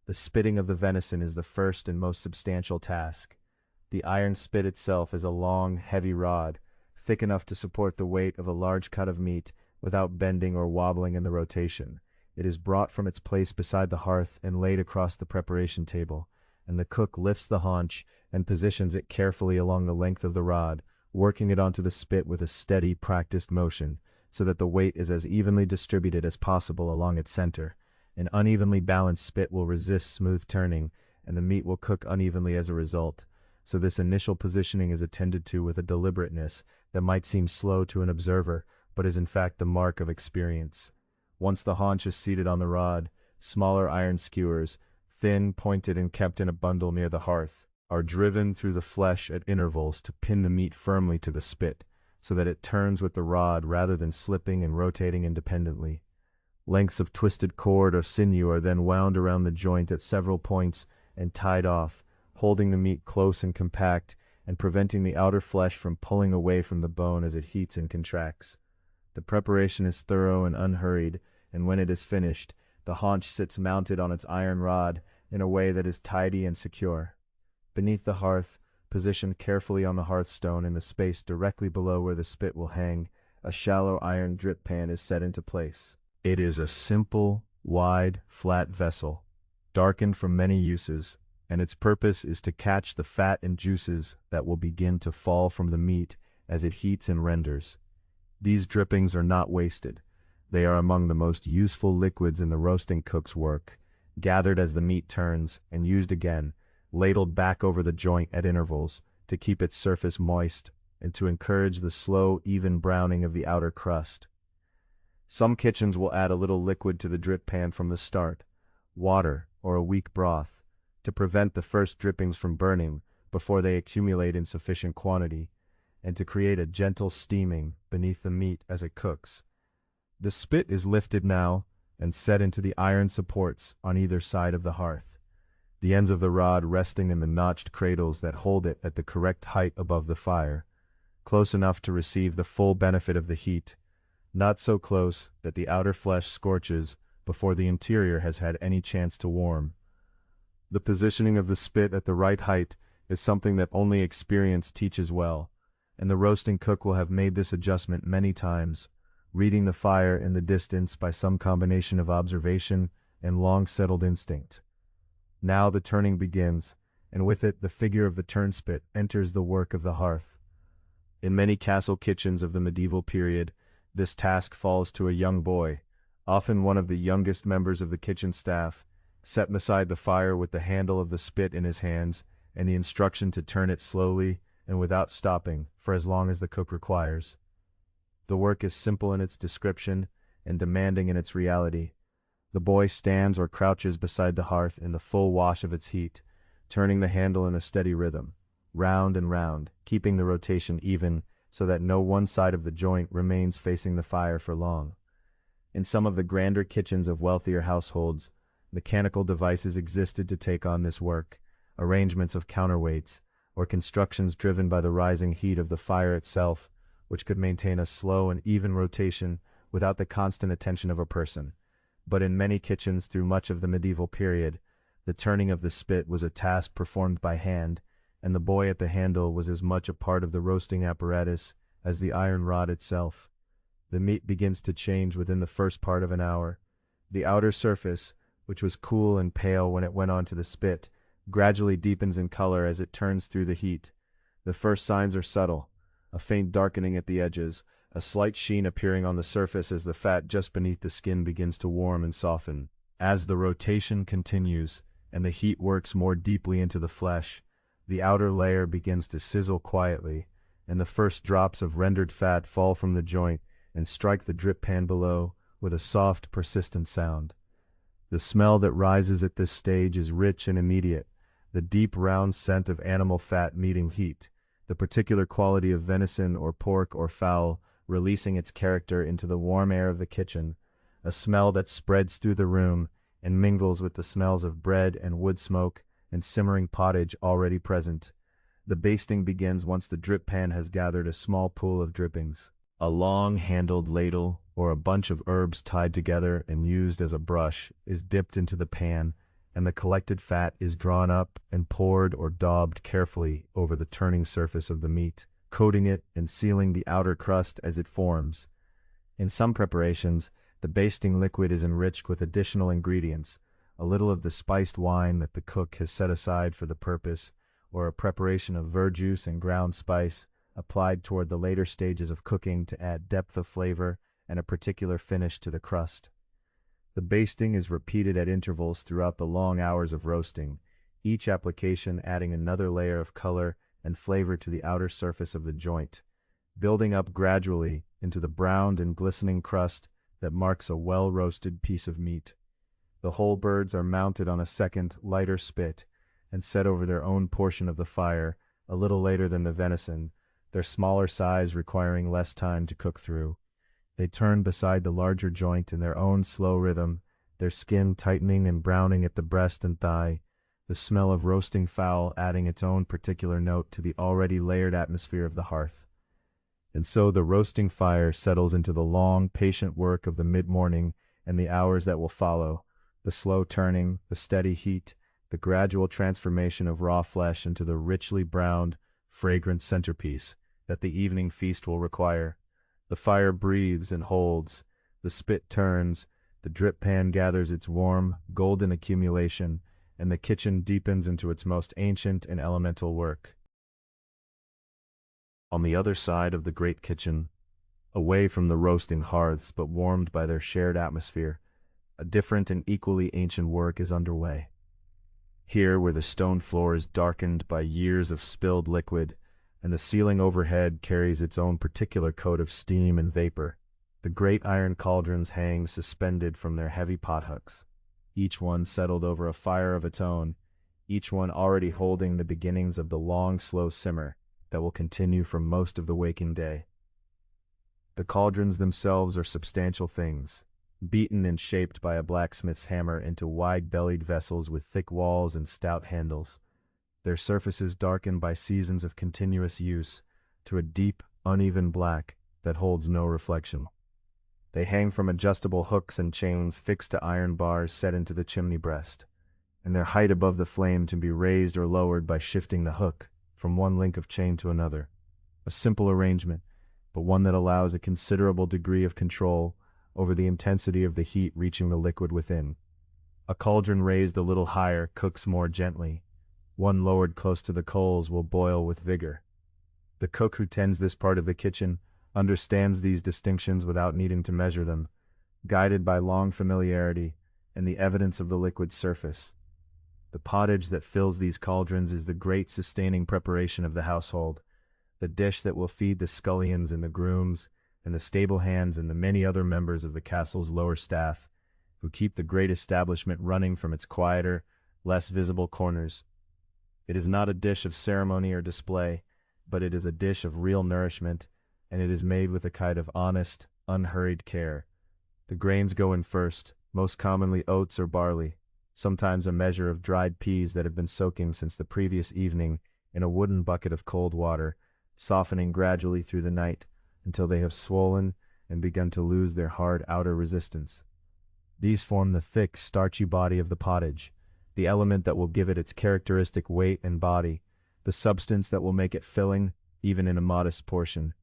The spitting of the venison is the first and most substantial task. The iron spit itself is a long, heavy rod, thick enough to support the weight of a large cut of meat without bending or wobbling in the rotation. It is brought from its place beside the hearth and laid across the preparation table, and the cook lifts the haunch and positions it carefully along the length of the rod, working it onto the spit with a steady, practiced motion, so that the weight is as evenly distributed as possible along its center. An unevenly balanced spit will resist smooth turning, and the meat will cook unevenly as a result, so this initial positioning is attended to with a deliberateness that might seem slow to an observer, but is in fact the mark of experience. Once the haunch is seated on the rod, smaller iron skewers, thin, pointed, and kept in a bundle near the hearth, are driven through the flesh at intervals to pin the meat firmly to the spit, so that it turns with the rod rather than slipping and rotating independently. Lengths of twisted cord or sinew are then wound around the joint at several points and tied off, holding the meat close and compact and preventing the outer flesh from pulling away from the bone as it heats and contracts. The preparation is thorough and unhurried, and when it is finished, the haunch sits mounted on its iron rod in a way that is tidy and secure. Beneath the hearth, positioned carefully on the hearthstone in the space directly below where the spit will hang, a shallow iron drip pan is set into place. It is a simple, wide, flat vessel, darkened from many uses, and its purpose is to catch the fat and juices that will begin to fall from the meat as it heats and renders. These drippings are not wasted. They are among the most useful liquids in the roasting cook's work, gathered as the meat turns and used again, ladled back over the joint at intervals to keep its surface moist and to encourage the slow, even browning of the outer crust. Some kitchens will add a little liquid to the drip pan from the start, water or a weak broth, to prevent the first drippings from burning before they accumulate in sufficient quantity, and to create a gentle steaming beneath the meat as it cooks. The spit is lifted now and set into the iron supports on either side of the hearth, the ends of the rod resting in the notched cradles that hold it at the correct height above the fire, close enough to receive the full benefit of the heat, not so close that the outer flesh scorches before the interior has had any chance to warm. The positioning of the spit at the right height is something that only experience teaches well, and the roasting cook will have made this adjustment many times, reading the fire in the distance by some combination of observation and long-settled instinct. Now the turning begins, and with it the figure of the turnspit enters the work of the hearth. In many castle kitchens of the medieval period, this task falls to a young boy, often one of the youngest members of the kitchen staff, set beside the fire with the handle of the spit in his hands and the instruction to turn it slowly and without stopping for as long as the cook requires. The work is simple in its description and demanding in its reality. The boy stands or crouches beside the hearth in the full wash of its heat, turning the handle in a steady rhythm, round and round, keeping the rotation even so that no one side of the joint remains facing the fire for long. In some of the grander kitchens of wealthier households, mechanical devices existed to take on this work, arrangements of counterweights, or constructions driven by the rising heat of the fire itself, which could maintain a slow and even rotation without the constant attention of a person. But in many kitchens through much of the medieval period, the turning of the spit was a task performed by hand, and the boy at the handle was as much a part of the roasting apparatus as the iron rod itself. The meat begins to change within the first part of an hour. The outer surface, which was cool and pale when it went onto the spit, gradually deepens in color as it turns through the heat. The first signs are subtle, a faint darkening at the edges, a slight sheen appearing on the surface as the fat just beneath the skin begins to warm and soften. As the rotation continues and the heat works more deeply into the flesh, the outer layer begins to sizzle quietly, and the first drops of rendered fat fall from the joint and strike the drip pan below with a soft, persistent sound. The smell that rises at this stage is rich and immediate, the deep round scent of animal fat meeting heat, the particular quality of venison or pork or fowl releasing its character into the warm air of the kitchen, a smell that spreads through the room and mingles with the smells of bread and wood smoke and simmering pottage already present. The basting begins once the drip pan has gathered a small pool of drippings. A long-handled ladle, or a bunch of herbs tied together and used as a brush, is dipped into the pan, and the collected fat is drawn up and poured or daubed carefully over the turning surface of the meat, coating it and sealing the outer crust as it forms. In some preparations, the basting liquid is enriched with additional ingredients, a little of the spiced wine that the cook has set aside for the purpose, or a preparation of verjuice and ground spice applied toward the later stages of cooking to add depth of flavor and a particular finish to the crust. The basting is repeated at intervals throughout the long hours of roasting, each application adding another layer of color and flavor to the outer surface of the joint, building up gradually into the browned and glistening crust that marks a well-roasted piece of meat. The whole birds are mounted on a second, lighter spit and set over their own portion of the fire a little later than the venison, their smaller size requiring less time to cook through. They turn beside the larger joint in their own slow rhythm, their skin tightening and browning at the breast and thigh, the smell of roasting fowl adding its own particular note to the already layered atmosphere of the hearth. And so the roasting fire settles into the long, patient work of the mid-morning and the hours that will follow, the slow turning, the steady heat, the gradual transformation of raw flesh into the richly browned, fragrant centerpiece that the evening feast will require. The fire breathes and holds, the spit turns, the drip pan gathers its warm, golden accumulation, and the kitchen deepens into its most ancient and elemental work. On the other side of the great kitchen, away from the roasting hearths but warmed by their shared atmosphere, a different and equally ancient work is underway. Here, where the stone floor is darkened by years of spilled liquid, and the ceiling overhead carries its own particular coat of steam and vapor, the great iron cauldrons hang suspended from their heavy pothooks, each one settled over a fire of its own, each one already holding the beginnings of the long, slow simmer that will continue for most of the waking day. The cauldrons themselves are substantial things, beaten and shaped by a blacksmith's hammer into wide-bellied vessels with thick walls and stout handles, their surfaces darkened by seasons of continuous use to a deep, uneven black that holds no reflection. They hang from adjustable hooks and chains fixed to iron bars set into the chimney breast, and their height above the flame can be raised or lowered by shifting the hook from one link of chain to another. A simple arrangement, but one that allows a considerable degree of control over the intensity of the heat reaching the liquid within. A cauldron raised a little higher cooks more gently. One lowered close to the coals will boil with vigor. The cook who tends this part of the kitchen understands these distinctions without needing to measure them, guided by long familiarity and the evidence of the liquid surface. The pottage that fills these cauldrons is the great sustaining preparation of the household, the dish that will feed the scullions and the grooms and the stable hands and the many other members of the castle's lower staff, who keep the great establishment running from its quieter, less visible corners. It is not a dish of ceremony or display, but it is a dish of real nourishment, and it is made with a kind of honest, unhurried care. The grains go in first, most commonly oats or barley, sometimes a measure of dried peas that have been soaking since the previous evening in a wooden bucket of cold water, softening gradually through the night until they have swollen and begun to lose their hard outer resistance. These form the thick, starchy body of the pottage, the element that will give it its characteristic weight and body, the substance that will make it filling, even in a modest portion.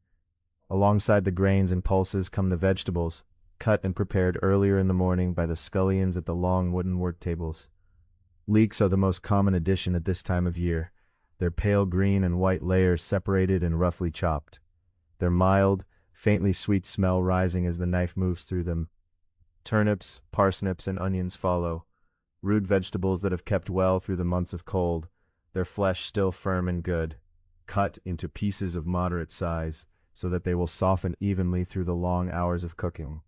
Alongside the grains and pulses come the vegetables, cut and prepared earlier in the morning by the scullions at the long wooden work tables. Leeks are the most common addition at this time of year, their pale green and white layers separated and roughly chopped, their mild, faintly sweet smell rising as the knife moves through them. Turnips, parsnips, and onions follow, rude vegetables that have kept well through the months of cold, their flesh still firm and good, cut into pieces of moderate size, so that they will soften evenly through the long hours of cooking.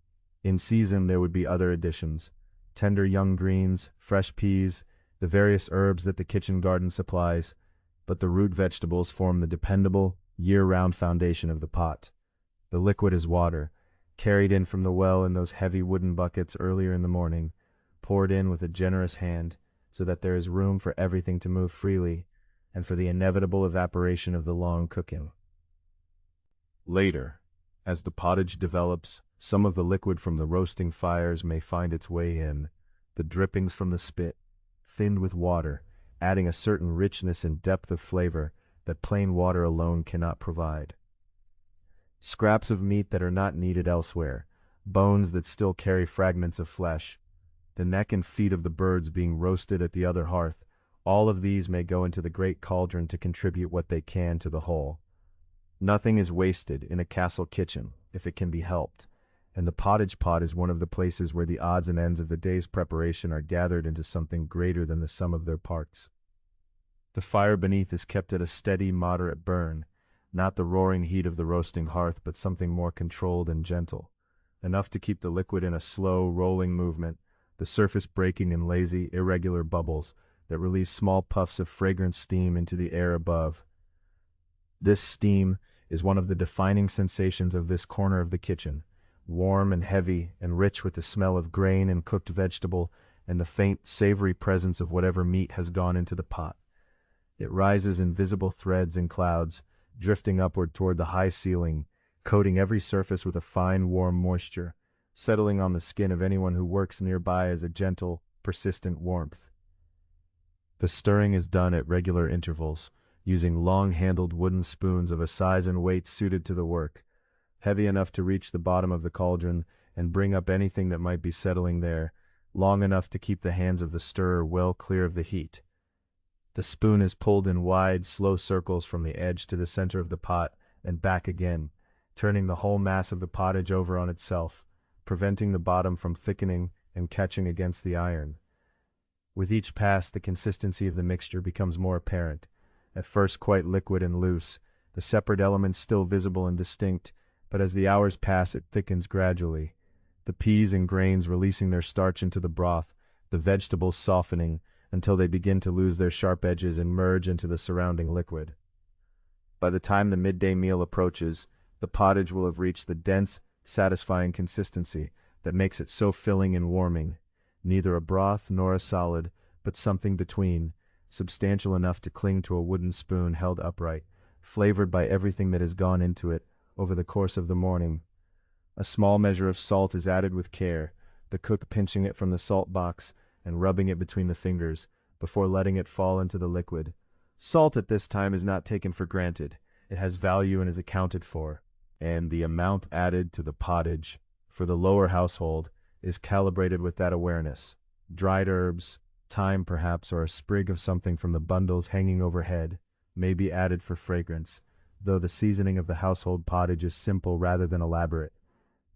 In season there would be other additions, tender young greens, fresh peas, the various herbs that the kitchen garden supplies, but the root vegetables form the dependable, year-round foundation of the pot. The liquid is water, carried in from the well in those heavy wooden buckets earlier in the morning, poured in with a generous hand, so that there is room for everything to move freely, and for the inevitable evaporation of the long cooking. Later, as the pottage develops, some of the liquid from the roasting fires may find its way in, the drippings from the spit, thinned with water, adding a certain richness and depth of flavor that plain water alone cannot provide. Scraps of meat that are not needed elsewhere, bones that still carry fragments of flesh, the neck and feet of the birds being roasted at the other hearth, all of these may go into the great cauldron to contribute what they can to the whole. Nothing is wasted in a castle kitchen, if it can be helped, and the pottage pot is one of the places where the odds and ends of the day's preparation are gathered into something greater than the sum of their parts. The fire beneath is kept at a steady, moderate burn, not the roaring heat of the roasting hearth, but something more controlled and gentle, enough to keep the liquid in a slow, rolling movement, the surface breaking in lazy, irregular bubbles that release small puffs of fragrant steam into the air above. This steam is one of the defining sensations of this corner of the kitchen, warm and heavy and rich with the smell of grain and cooked vegetable and the faint, savory presence of whatever meat has gone into the pot. It rises in visible threads and clouds, drifting upward toward the high ceiling, coating every surface with a fine, warm moisture, settling on the skin of anyone who works nearby as a gentle, persistent warmth. The stirring is done at regular intervals, using long-handled wooden spoons of a size and weight suited to the work, heavy enough to reach the bottom of the cauldron and bring up anything that might be settling there, long enough to keep the hands of the stirrer well clear of the heat. The spoon is pulled in wide, slow circles from the edge to the center of the pot and back again, turning the whole mass of the pottage over on itself, preventing the bottom from thickening and catching against the iron. With each pass, the consistency of the mixture becomes more apparent, at first quite liquid and loose, the separate elements still visible and distinct, but as the hours pass it thickens gradually, the peas and grains releasing their starch into the broth, the vegetables softening, until they begin to lose their sharp edges and merge into the surrounding liquid. By the time the midday meal approaches, the pottage will have reached the dense, satisfying consistency that makes it so filling and warming, neither a broth nor a solid, but something between, substantial enough to cling to a wooden spoon held upright, flavored by everything that has gone into it over the course of the morning. A small measure of salt is added with care, the cook pinching it from the salt box and rubbing it between the fingers, before letting it fall into the liquid. Salt at this time is not taken for granted. It has value and is accounted for, and the amount added to the pottage, for the lower household, is calibrated with that awareness. Dried herbs, thyme perhaps, or a sprig of something from the bundles hanging overhead, may be added for fragrance, though the seasoning of the household pottage is simple rather than elaborate.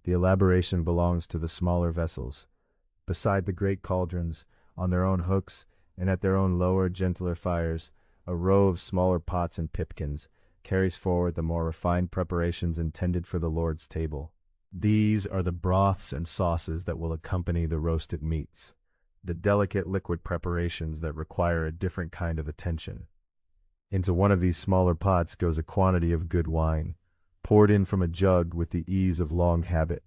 The elaboration belongs to the smaller vessels. Beside the great cauldrons, on their own hooks, and at their own lower, gentler fires, a row of smaller pots and pipkins carries forward the more refined preparations intended for the Lord's table. These are the broths and sauces that will accompany the roasted meats, the delicate liquid preparations that require a different kind of attention. Into one of these smaller pots goes a quantity of good wine, poured in from a jug with the ease of long habit,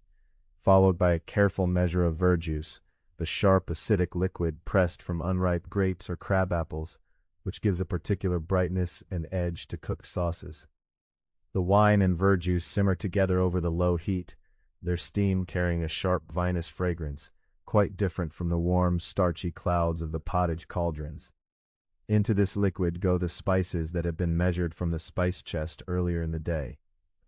followed by a careful measure of verjuice, the sharp acidic liquid pressed from unripe grapes or crab apples, which gives a particular brightness and edge to cooked sauces. The wine and verjuice simmer together over the low heat, their steam carrying a sharp vinous fragrance, quite different from the warm, starchy clouds of the pottage cauldrons. Into this liquid go the spices that have been measured from the spice chest earlier in the day,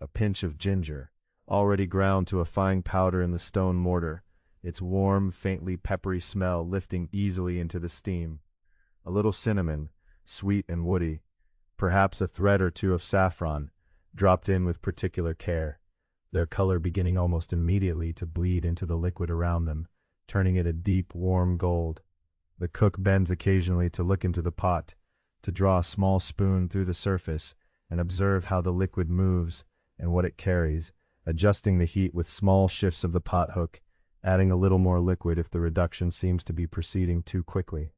a pinch of ginger, already ground to a fine powder in the stone mortar, its warm, faintly peppery smell lifting easily into the steam, a little cinnamon, sweet and woody, perhaps a thread or two of saffron, dropped in with particular care, their color beginning almost immediately to bleed into the liquid around them, turning it a deep, warm gold. The cook bends occasionally to look into the pot, to draw a small spoon through the surface and observe how the liquid moves and what it carries, adjusting the heat with small shifts of the pot hook, adding a little more liquid if the reduction seems to be proceeding too quickly.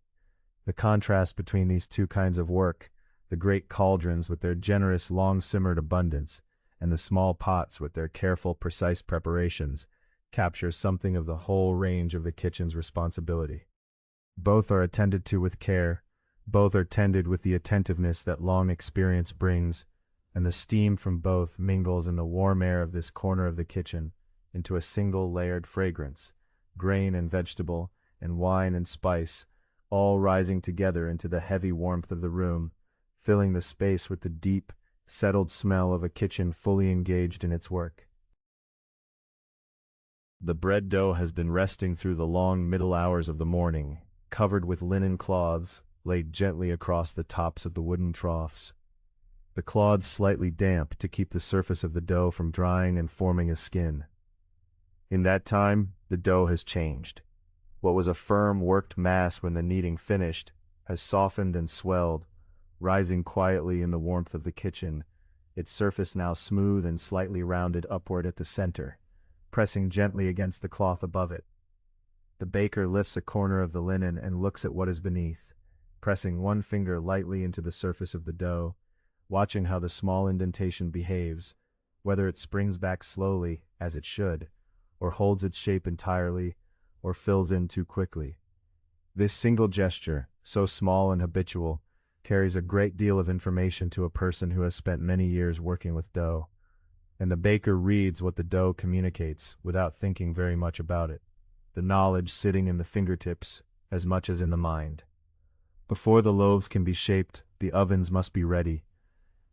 The contrast between these two kinds of work, The great cauldrons with their generous long-simmered abundance, and the small pots with their careful, precise preparations, capture something of the whole range of the kitchen's responsibility. Both are attended to with care, both are tended with the attentiveness that long experience brings, and the steam from both mingles in the warm air of this corner of the kitchen into a single layered fragrance, grain and vegetable, and wine and spice, all rising together into the heavy warmth of the room, filling the space with the deep, settled smell of a kitchen fully engaged in its work. The bread dough has been resting through the long middle hours of the morning, covered with linen cloths, laid gently across the tops of the wooden troughs. The cloths slightly damp to keep the surface of the dough from drying and forming a skin. In that time, the dough has changed. What was a firm, worked mass when the kneading finished has softened and swelled, rising quietly in the warmth of the kitchen, its surface now smooth and slightly rounded upward at the center, pressing gently against the cloth above it. The baker lifts a corner of the linen and looks at what is beneath, pressing one finger lightly into the surface of the dough, watching how the small indentation behaves, whether it springs back slowly, as it should, or holds its shape entirely, or fills in too quickly. This single gesture, so small and habitual, carries a great deal of information to a person who has spent many years working with dough, and the baker reads what the dough communicates without thinking very much about it, the knowledge sitting in the fingertips as much as in the mind. Before the loaves can be shaped, the ovens must be ready,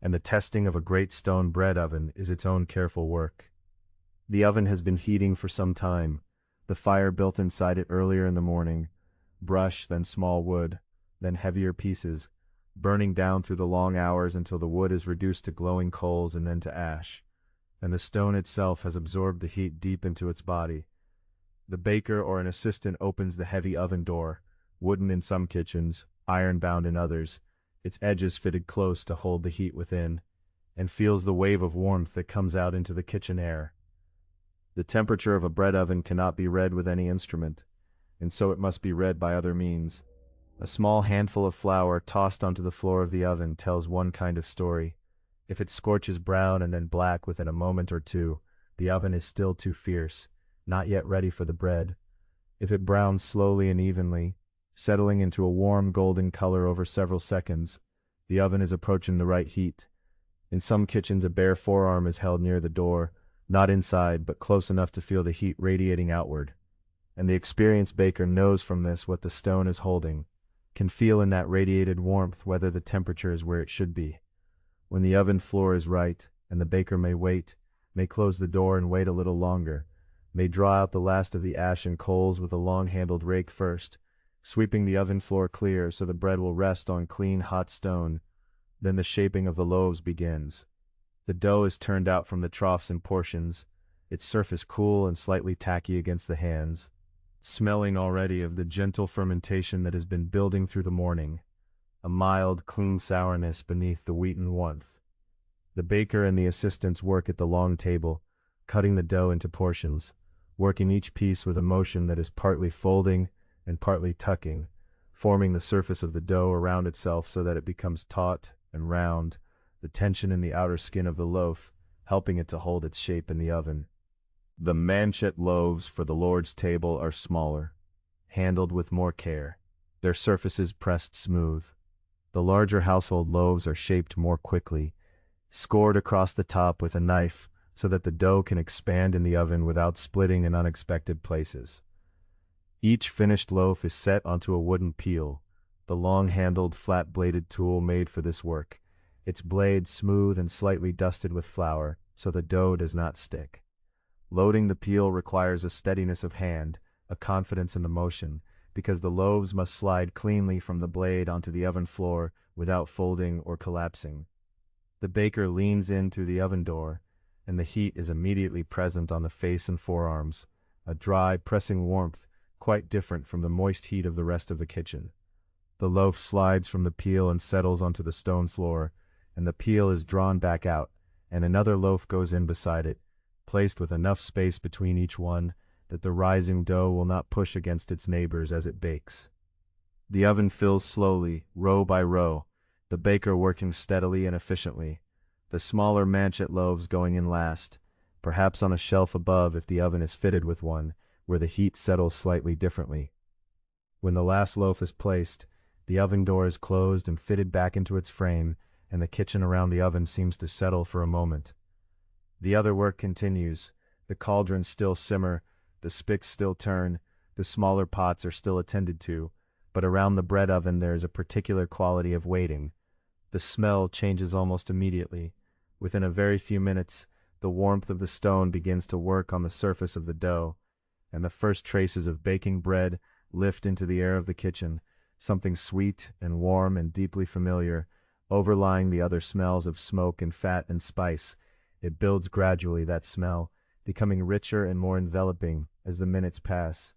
and the testing of a great stone bread oven is its own careful work. The oven has been heating for some time, the fire built inside it earlier in the morning, brush, then small wood, then heavier pieces, burning down through the long hours until the wood is reduced to glowing coals and then to ash, and the stone itself has absorbed the heat deep into its body. The baker or an assistant opens the heavy oven door, wooden in some kitchens, iron-bound in others, its edges fitted close to hold the heat within, and feels the wave of warmth that comes out into the kitchen air. The temperature of a bread oven cannot be read with any instrument, and so it must be read by other means. A small handful of flour tossed onto the floor of the oven tells one kind of story. If it scorches brown and then black within a moment or two, the oven is still too fierce, not yet ready for the bread. If it browns slowly and evenly, settling into a warm golden color over several seconds, the oven is approaching the right heat. In some kitchens a bare forearm is held near the door, not inside but close enough to feel the heat radiating outward, and the experienced baker knows from this what the stone is holding, can feel in that radiated warmth whether the temperature is where it should be. When the oven floor is right, and the baker may wait, may close the door and wait a little longer, may draw out the last of the ash and coals with a long-handled rake first, sweeping the oven floor clear so the bread will rest on clean hot stone, then the shaping of the loaves begins. The dough is turned out from the troughs in portions, its surface cool and slightly tacky against the hands, smelling already of the gentle fermentation that has been building through the morning, a mild, clean sourness beneath the wheaten warmth. The baker and the assistants work at the long table, cutting the dough into portions, working each piece with a motion that is partly folding and partly tucking, forming the surface of the dough around itself so that it becomes taut and round, the tension in the outer skin of the loaf helping it to hold its shape in the oven. The manchet loaves for the Lord's table are smaller, handled with more care, their surfaces pressed smooth. The larger household loaves are shaped more quickly, scored across the top with a knife so that the dough can expand in the oven without splitting in unexpected places. Each finished loaf is set onto a wooden peel, the long-handled, flat-bladed tool made for this work, its blade smooth and slightly dusted with flour so the dough does not stick. Loading the peel requires a steadiness of hand, a confidence in the motion, because the loaves must slide cleanly from the blade onto the oven floor without folding or collapsing. The baker leans in through the oven door, and the heat is immediately present on the face and forearms, a dry, pressing warmth quite different from the moist heat of the rest of the kitchen. The loaf slides from the peel and settles onto the stone floor, and the peel is drawn back out, and another loaf goes in beside it, placed with enough space between each one that the rising dough will not push against its neighbors as it bakes. The oven fills slowly, row by row, the baker working steadily and efficiently, the smaller manchet loaves going in last, perhaps on a shelf above if the oven is fitted with one, where the heat settles slightly differently. When the last loaf is placed, the oven door is closed and fitted back into its frame, and the kitchen around the oven seems to settle for a moment. The other work continues. The cauldrons still simmer, the spicks still turn, the smaller pots are still attended to, but around the bread oven there is a particular quality of waiting. The smell changes almost immediately. Within a very few minutes, the warmth of the stone begins to work on the surface of the dough, and the first traces of baking bread lift into the air of the kitchen, something sweet and warm and deeply familiar, overlying the other smells of smoke and fat and spice. It builds gradually, that smell, becoming richer and more enveloping as the minutes pass,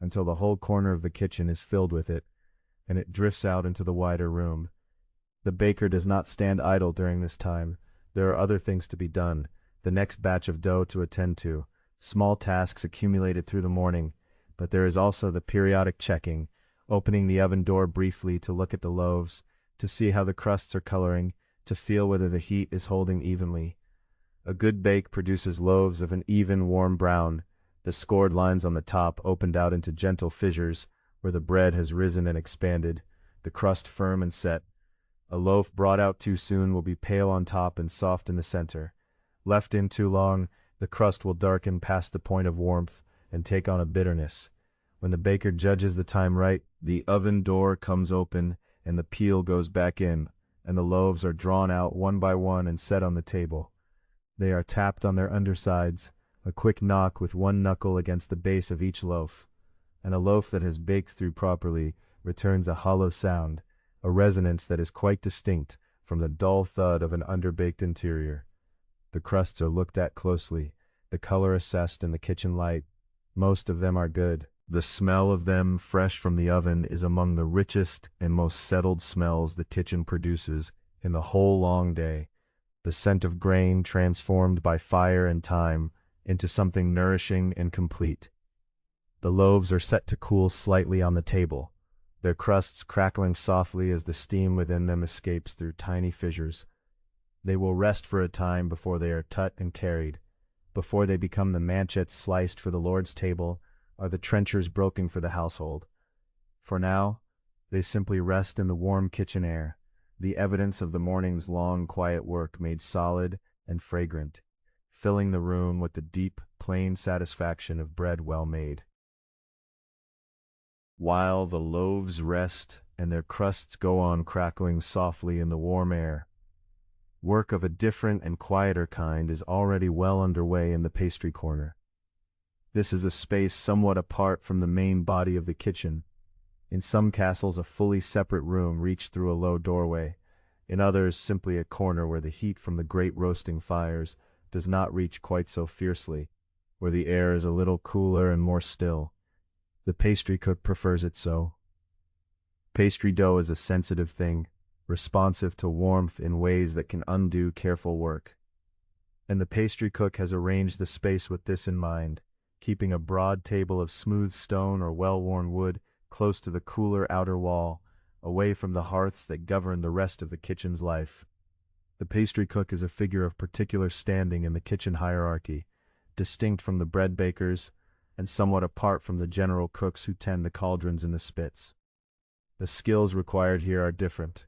until the whole corner of the kitchen is filled with it, and it drifts out into the wider room. The baker does not stand idle during this time. There are other things to be done, the next batch of dough to attend to, small tasks accumulated through the morning, but there is also the periodic checking, opening the oven door briefly to look at the loaves, to see how the crusts are coloring, to feel whether the heat is holding evenly. A good bake produces loaves of an even, warm brown, the scored lines on the top opened out into gentle fissures, where the bread has risen and expanded, the crust firm and set. A loaf brought out too soon will be pale on top and soft in the center. Left in too long, the crust will darken past the point of warmth and take on a bitterness. When the baker judges the time right, the oven door comes open and the peel goes back in, and the loaves are drawn out one by one and set on the table. They are tapped on their undersides, a quick knock with one knuckle against the base of each loaf, and a loaf that has baked through properly returns a hollow sound, a resonance that is quite distinct from the dull thud of an underbaked interior. The crusts are looked at closely, the color assessed in the kitchen light. Most of them are good. The smell of them fresh from the oven is among the richest and most settled smells the kitchen produces in the whole long day. The scent of grain transformed by fire and time into something nourishing and complete. The loaves are set to cool slightly on the table, their crusts crackling softly as the steam within them escapes through tiny fissures. They will rest for a time before they are cut and carried, before they become the manchets sliced for the Lord's table or the trenchers broken for the household. For now, they simply rest in the warm kitchen air, the evidence of the morning's long, quiet work made solid and fragrant, filling the room with the deep, plain satisfaction of bread well made. While the loaves rest and their crusts go on crackling softly in the warm air, work of a different and quieter kind is already well underway in the pastry corner. This is a space somewhat apart from the main body of the kitchen. In some castles, a fully separate room reached through a low doorway. In others, simply a corner where the heat from the great roasting fires does not reach quite so fiercely, where the air is a little cooler and more still. The pastry cook prefers it so. Pastry dough is a sensitive thing, responsive to warmth in ways that can undo careful work. And the pastry cook has arranged the space with this in mind, keeping a broad table of smooth stone or well-worn wood close to the cooler outer wall, away from the hearths that govern the rest of the kitchen's life. The pastry cook is a figure of particular standing in the kitchen hierarchy, distinct from the bread bakers, and somewhat apart from the general cooks who tend the cauldrons and the spits. The skills required here are different,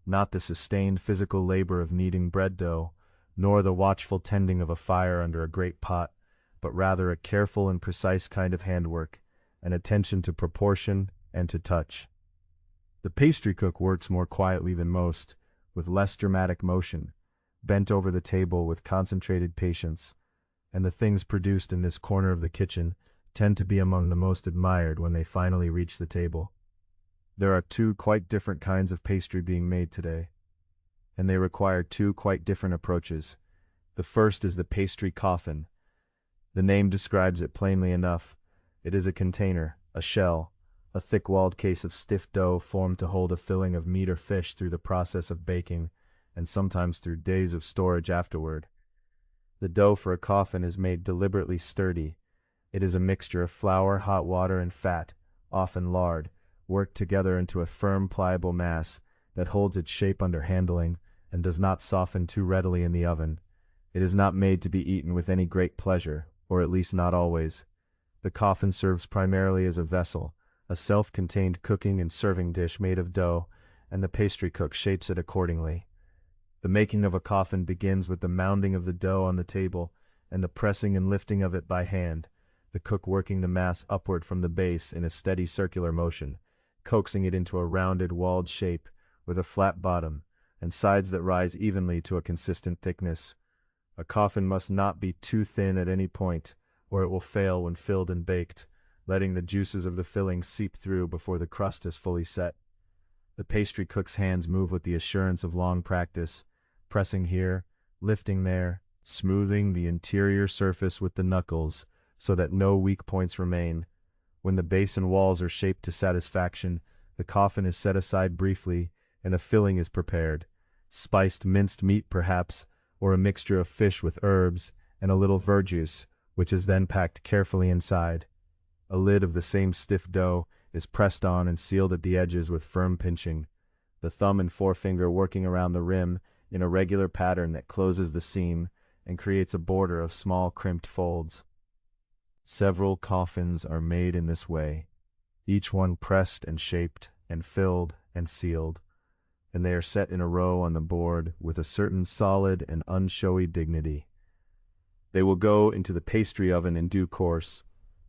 not the sustained physical labor of kneading bread dough, nor the watchful tending of a fire under a great pot, but rather a careful and precise kind of handwork, an attention to proportion and to touch. The pastry cook works more quietly than most, with less dramatic motion, bent over the table with concentrated patience, and the things produced in this corner of the kitchen tend to be among the most admired when they finally reach the table. There are two quite different kinds of pastry being made today, and they require two quite different approaches. The first is the pastry coffin. The name describes it plainly enough. It is a container, a shell, a thick-walled case of stiff dough formed to hold a filling of meat or fish through the process of baking, and sometimes through days of storage afterward. The dough for a coffin is made deliberately sturdy. It is a mixture of flour, hot water, and fat, often lard, worked together into a firm, pliable mass, that holds its shape under handling and does not soften too readily in the oven. It is not made to be eaten with any great pleasure, or at least not always. The coffin serves primarily as a vessel, a self-contained cooking and serving dish made of dough, and the pastry cook shapes it accordingly. The making of a coffin begins with the mounding of the dough on the table and the pressing and lifting of it by hand, the cook working the mass upward from the base in a steady circular motion, coaxing it into a rounded, walled shape with a flat bottom and sides that rise evenly to a consistent thickness. A coffin must not be too thin at any point, or it will fail when filled and baked, letting the juices of the filling seep through before the crust is fully set. The pastry cook's hands move with the assurance of long practice, pressing here, lifting there, smoothing the interior surface with the knuckles so that no weak points remain. When the base and walls are shaped to satisfaction, the coffin is set aside briefly and a filling is prepared. Spiced minced meat perhaps, or a mixture of fish with herbs and a little verjuice, which is then packed carefully inside. A lid of the same stiff dough is pressed on and sealed at the edges with firm pinching, the thumb and forefinger working around the rim in a regular pattern that closes the seam and creates a border of small crimped folds. Several coffins are made in this way, each one pressed and shaped and filled and sealed, and they are set in a row on the board with a certain solid and unshowy dignity. They will go into the pastry oven in due course,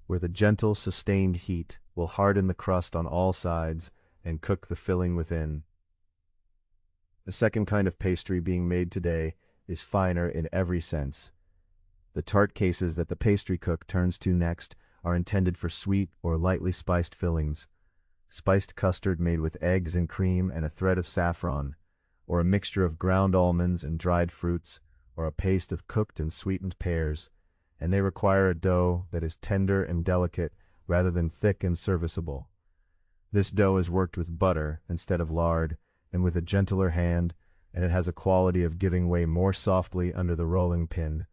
where the gentle, sustained heat will harden the crust on all sides and cook the filling within. The second kind of pastry being made today is finer in every sense. The tart cases that the pastry cook turns to next are intended for sweet or lightly spiced fillings. Spiced custard made with eggs and cream and a thread of saffron, or a mixture of ground almonds and dried fruits, or a paste of cooked and sweetened pears, and they require a dough that is tender and delicate rather than thick and serviceable. This dough is worked with butter instead of lard, and with a gentler hand, and it has a quality of giving way more softly under the rolling pin,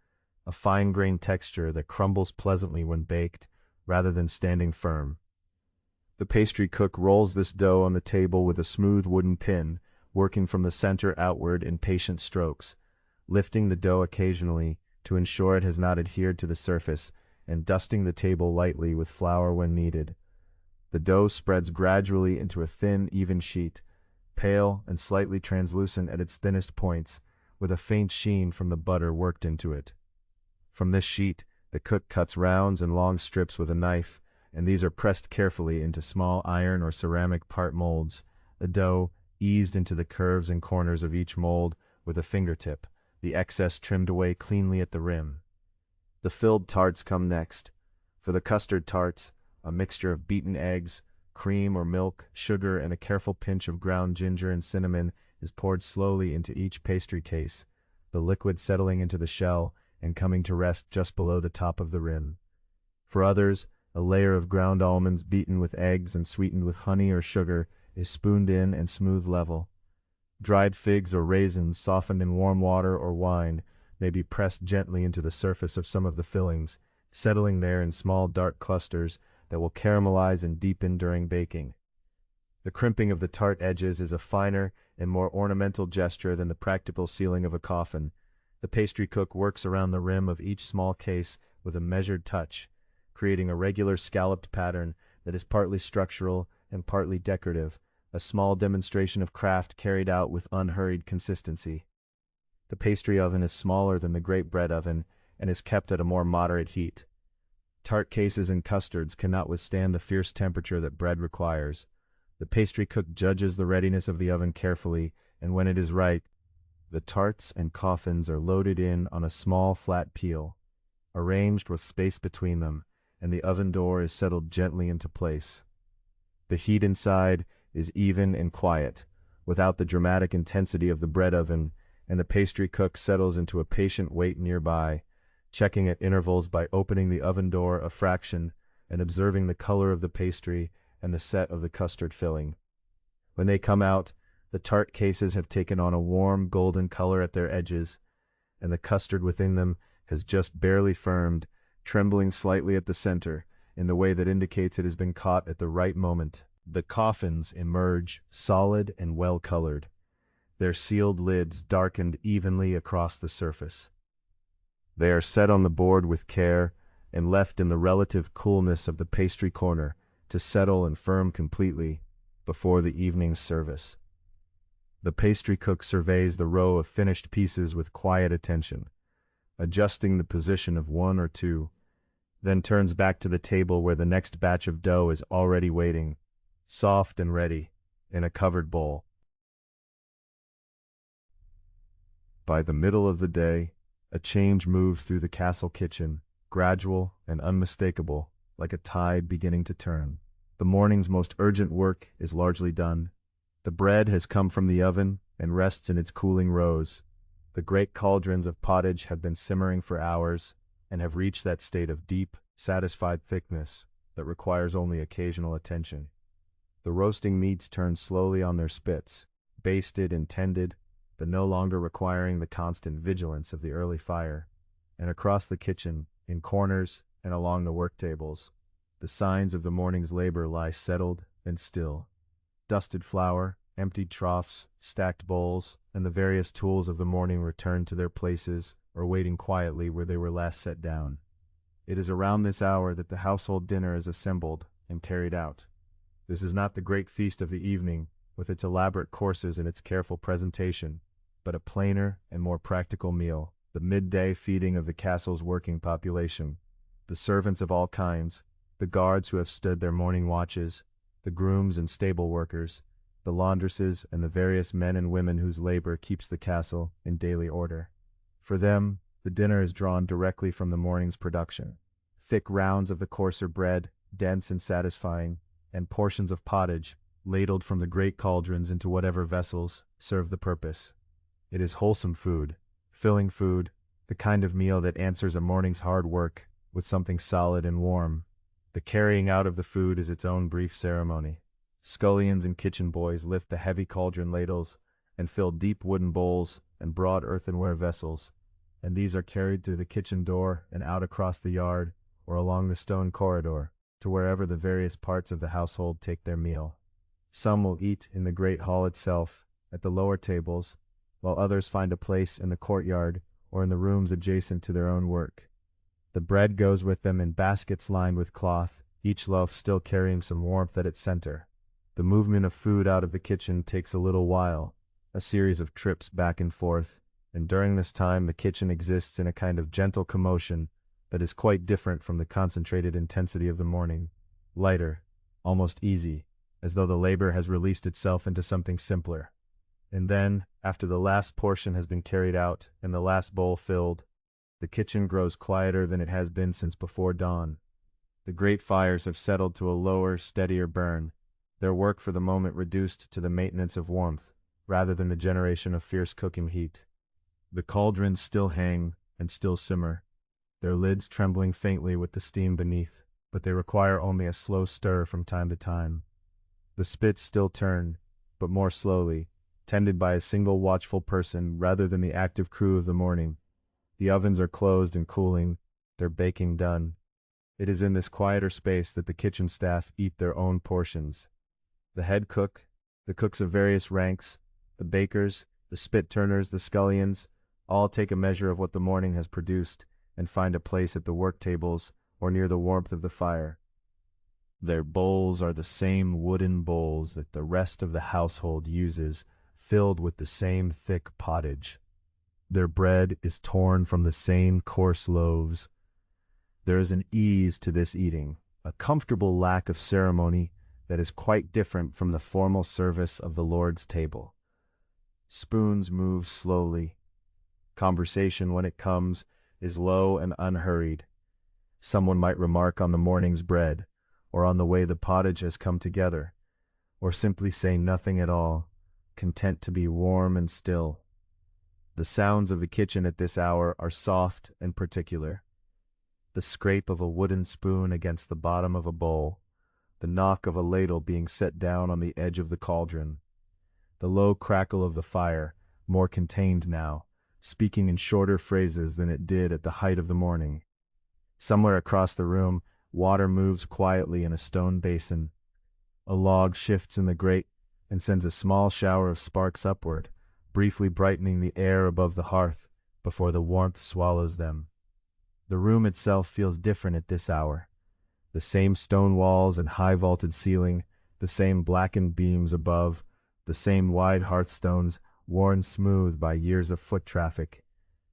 a fine-grained texture that crumbles pleasantly when baked, rather than standing firm. The pastry cook rolls this dough on the table with a smooth wooden pin, working from the center outward in patient strokes, lifting the dough occasionally to ensure it has not adhered to the surface, and dusting the table lightly with flour when needed. The dough spreads gradually into a thin, even sheet, pale and slightly translucent at its thinnest points, with a faint sheen from the butter worked into it. From this sheet, the cook cuts rounds and long strips with a knife, and these are pressed carefully into small iron or ceramic part molds, the dough eased into the curves and corners of each mold with a fingertip, the excess trimmed away cleanly at the rim. The filled tarts come next. For the custard tarts, a mixture of beaten eggs, cream or milk, sugar, and a careful pinch of ground ginger and cinnamon is poured slowly into each pastry case, the liquid settling into the shell and coming to rest just below the top of the rim. For others, a layer of ground almonds beaten with eggs and sweetened with honey or sugar is spooned in and smooth level. Dried figs or raisins softened in warm water or wine may be pressed gently into the surface of some of the fillings, settling there in small dark clusters that will caramelize and deepen during baking. The crimping of the tart edges is a finer and more ornamental gesture than the practical sealing of a coffin. The pastry cook works around the rim of each small case with a measured touch, creating a regular scalloped pattern that is partly structural and partly decorative, a small demonstration of craft carried out with unhurried consistency. The pastry oven is smaller than the great bread oven and is kept at a more moderate heat. Tart cases and custards cannot withstand the fierce temperature that bread requires. The pastry cook judges the readiness of the oven carefully, and when it is right, the tarts and coffins are loaded in on a small flat peel, arranged with space between them, and the oven door is settled gently into place. The heat inside is even and quiet, without the dramatic intensity of the bread oven, and the pastry cook settles into a patient wait nearby, checking at intervals by opening the oven door a fraction and observing the color of the pastry and the set of the custard filling. When they come out, the tart cases have taken on a warm golden color at their edges, and the custard within them has just barely firmed, trembling slightly at the center in the way that indicates it has been caught at the right moment. The coffins emerge, solid and well-colored, their sealed lids darkened evenly across the surface. They are set on the board with care and left in the relative coolness of the pastry corner to settle and firm completely before the evening's service. The pastry cook surveys the row of finished pieces with quiet attention, adjusting the position of one or two, then turns back to the table where the next batch of dough is already waiting, soft and ready, in a covered bowl. By the middle of the day, a change moves through the castle kitchen, gradual and unmistakable, like a tide beginning to turn. The morning's most urgent work is largely done. The bread has come from the oven and rests in its cooling rows. The great cauldrons of pottage have been simmering for hours and have reached that state of deep, satisfied thickness that requires only occasional attention. The roasting meats turn slowly on their spits, basted and tended, but no longer requiring the constant vigilance of the early fire. And across the kitchen, in corners and along the work tables, the signs of the morning's labor lie settled and still. Dusted flour, emptied troughs, stacked bowls, and the various tools of the morning return to their places or waiting quietly where they were last set down. It is around this hour that the household dinner is assembled and carried out. This is not the great feast of the evening, with its elaborate courses and its careful presentation, but a plainer and more practical meal, the midday feeding of the castle's working population. The servants of all kinds, the guards who have stood their morning watches, the grooms and stable workers, the laundresses and the various men and women whose labor keeps the castle in daily order. For them, the dinner is drawn directly from the morning's production. Thick rounds of the coarser bread, dense and satisfying, and portions of pottage, ladled from the great cauldrons into whatever vessels, serve the purpose. It is wholesome food, filling food, the kind of meal that answers a morning's hard work with something solid and warm. The carrying out of the food is its own brief ceremony. Scullions and kitchen boys lift the heavy cauldron ladles and fill deep wooden bowls and broad earthenware vessels, and these are carried through the kitchen door and out across the yard or along the stone corridor to wherever the various parts of the household take their meal. Some will eat in the great hall itself, at the lower tables, while others find a place in the courtyard or in the rooms adjacent to their own work. The bread goes with them in baskets lined with cloth, each loaf still carrying some warmth at its center. The movement of food out of the kitchen takes a little while, a series of trips back and forth, and during this time the kitchen exists in a kind of gentle commotion that is quite different from the concentrated intensity of the morning, lighter, almost easy, as though the labor has released itself into something simpler. And then, after the last portion has been carried out and the last bowl filled, the kitchen grows quieter than it has been since before dawn. The great fires have settled to a lower, steadier burn, their work for the moment reduced to the maintenance of warmth, rather than the generation of fierce cooking heat. The cauldrons still hang and still simmer, their lids trembling faintly with the steam beneath, but they require only a slow stir from time to time. The spits still turn, but more slowly, tended by a single watchful person rather than the active crew of the morning. The ovens are closed and cooling, their baking done. It is in this quieter space that the kitchen staff eat their own portions. The head cook, the cooks of various ranks, the bakers, the spit-turners, the scullions, all take a measure of what the morning has produced and find a place at the work tables or near the warmth of the fire. Their bowls are the same wooden bowls that the rest of the household uses, filled with the same thick pottage. Their bread is torn from the same coarse loaves. There is an ease to this eating, a comfortable lack of ceremony that is quite different from the formal service of the Lord's table. Spoons move slowly. Conversation, when it comes, is low and unhurried. Someone might remark on the morning's bread, or on the way the pottage has come together, or simply say nothing at all, content to be warm and still. The sounds of the kitchen at this hour are soft and particular. The scrape of a wooden spoon against the bottom of a bowl, the knock of a ladle being set down on the edge of the cauldron, the low crackle of the fire, more contained now, speaking in shorter phrases than it did at the height of the morning. Somewhere across the room, water moves quietly in a stone basin. A log shifts in the grate and sends a small shower of sparks upward, briefly brightening the air above the hearth before the warmth swallows them. The room itself feels different at this hour. The same stone walls and high vaulted ceiling, the same blackened beams above, the same wide hearthstones worn smooth by years of foot traffic,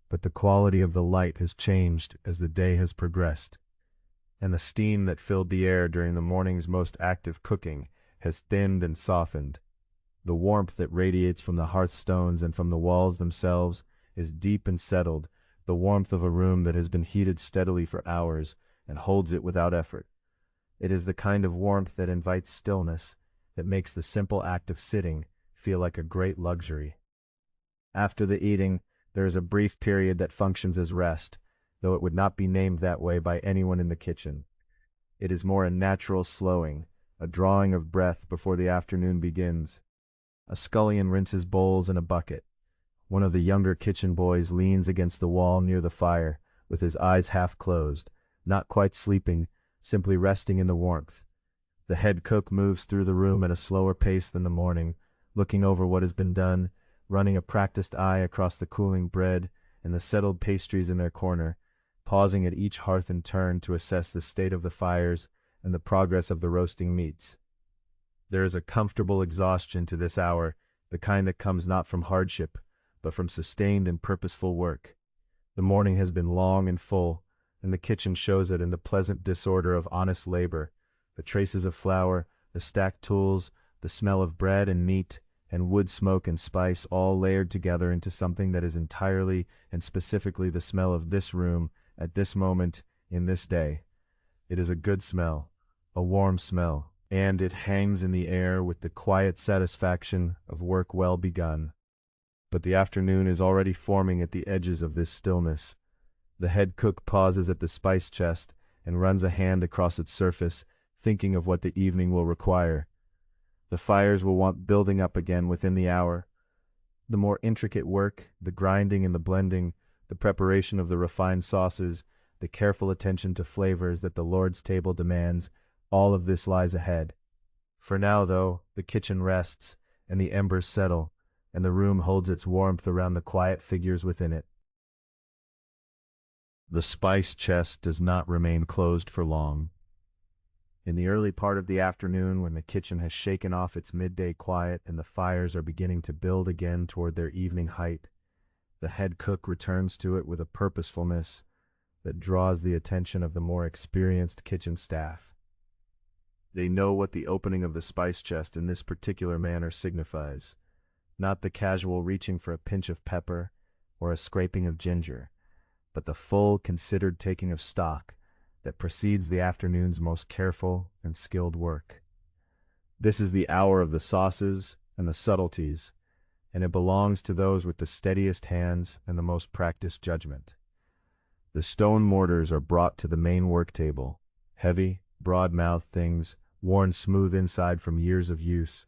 but the quality of the light has changed as the day has progressed, and the steam that filled the air during the morning's most active cooking has thinned and softened. The warmth that radiates from the hearthstones and from the walls themselves is deep and settled, the warmth of a room that has been heated steadily for hours and holds it without effort. It is the kind of warmth that invites stillness, that makes the simple act of sitting feel like a great luxury. After the eating, there is a brief period that functions as rest, though it would not be named that way by anyone in the kitchen. It is more a natural slowing, a drawing of breath before the afternoon begins. A scullion rinses bowls in a bucket. One of the younger kitchen boys leans against the wall near the fire, with his eyes half closed, not quite sleeping, simply resting in the warmth. The head cook moves through the room at a slower pace than the morning, looking over what has been done, running a practiced eye across the cooling bread and the settled pastries in their corner, pausing at each hearth in turn to assess the state of the fires and the progress of the roasting meats. There is a comfortable exhaustion to this hour, the kind that comes not from hardship, but from sustained and purposeful work. The morning has been long and full, and the kitchen shows it in the pleasant disorder of honest labor, the traces of flour, the stacked tools, the smell of bread and meat, and wood smoke and spice all layered together into something that is entirely and specifically the smell of this room at this moment in this day. It is a good smell, a warm smell, and it hangs in the air with the quiet satisfaction of work well begun. But the afternoon is already forming at the edges of this stillness. The head cook pauses at the spice chest and runs a hand across its surface, thinking of what the evening will require. The fires will want building up again within the hour. The more intricate work, the grinding and the blending, the preparation of the refined sauces, the careful attention to flavors that the Lord's table demands, all of this lies ahead. For now, though, the kitchen rests, and the embers settle, and the room holds its warmth around the quiet figures within it. The spice chest does not remain closed for long. In the early part of the afternoon, when the kitchen has shaken off its midday quiet and the fires are beginning to build again toward their evening height, the head cook returns to it with a purposefulness that draws the attention of the more experienced kitchen staff. They know what the opening of the spice chest in this particular manner signifies, not the casual reaching for a pinch of pepper or a scraping of ginger, but the full, considered taking of stock that precedes the afternoon's most careful and skilled work. This is the hour of the sauces and the subtleties, and it belongs to those with the steadiest hands and the most practiced judgment. The stone mortars are brought to the main work table, heavy, broad-mouthed things, worn smooth inside from years of use,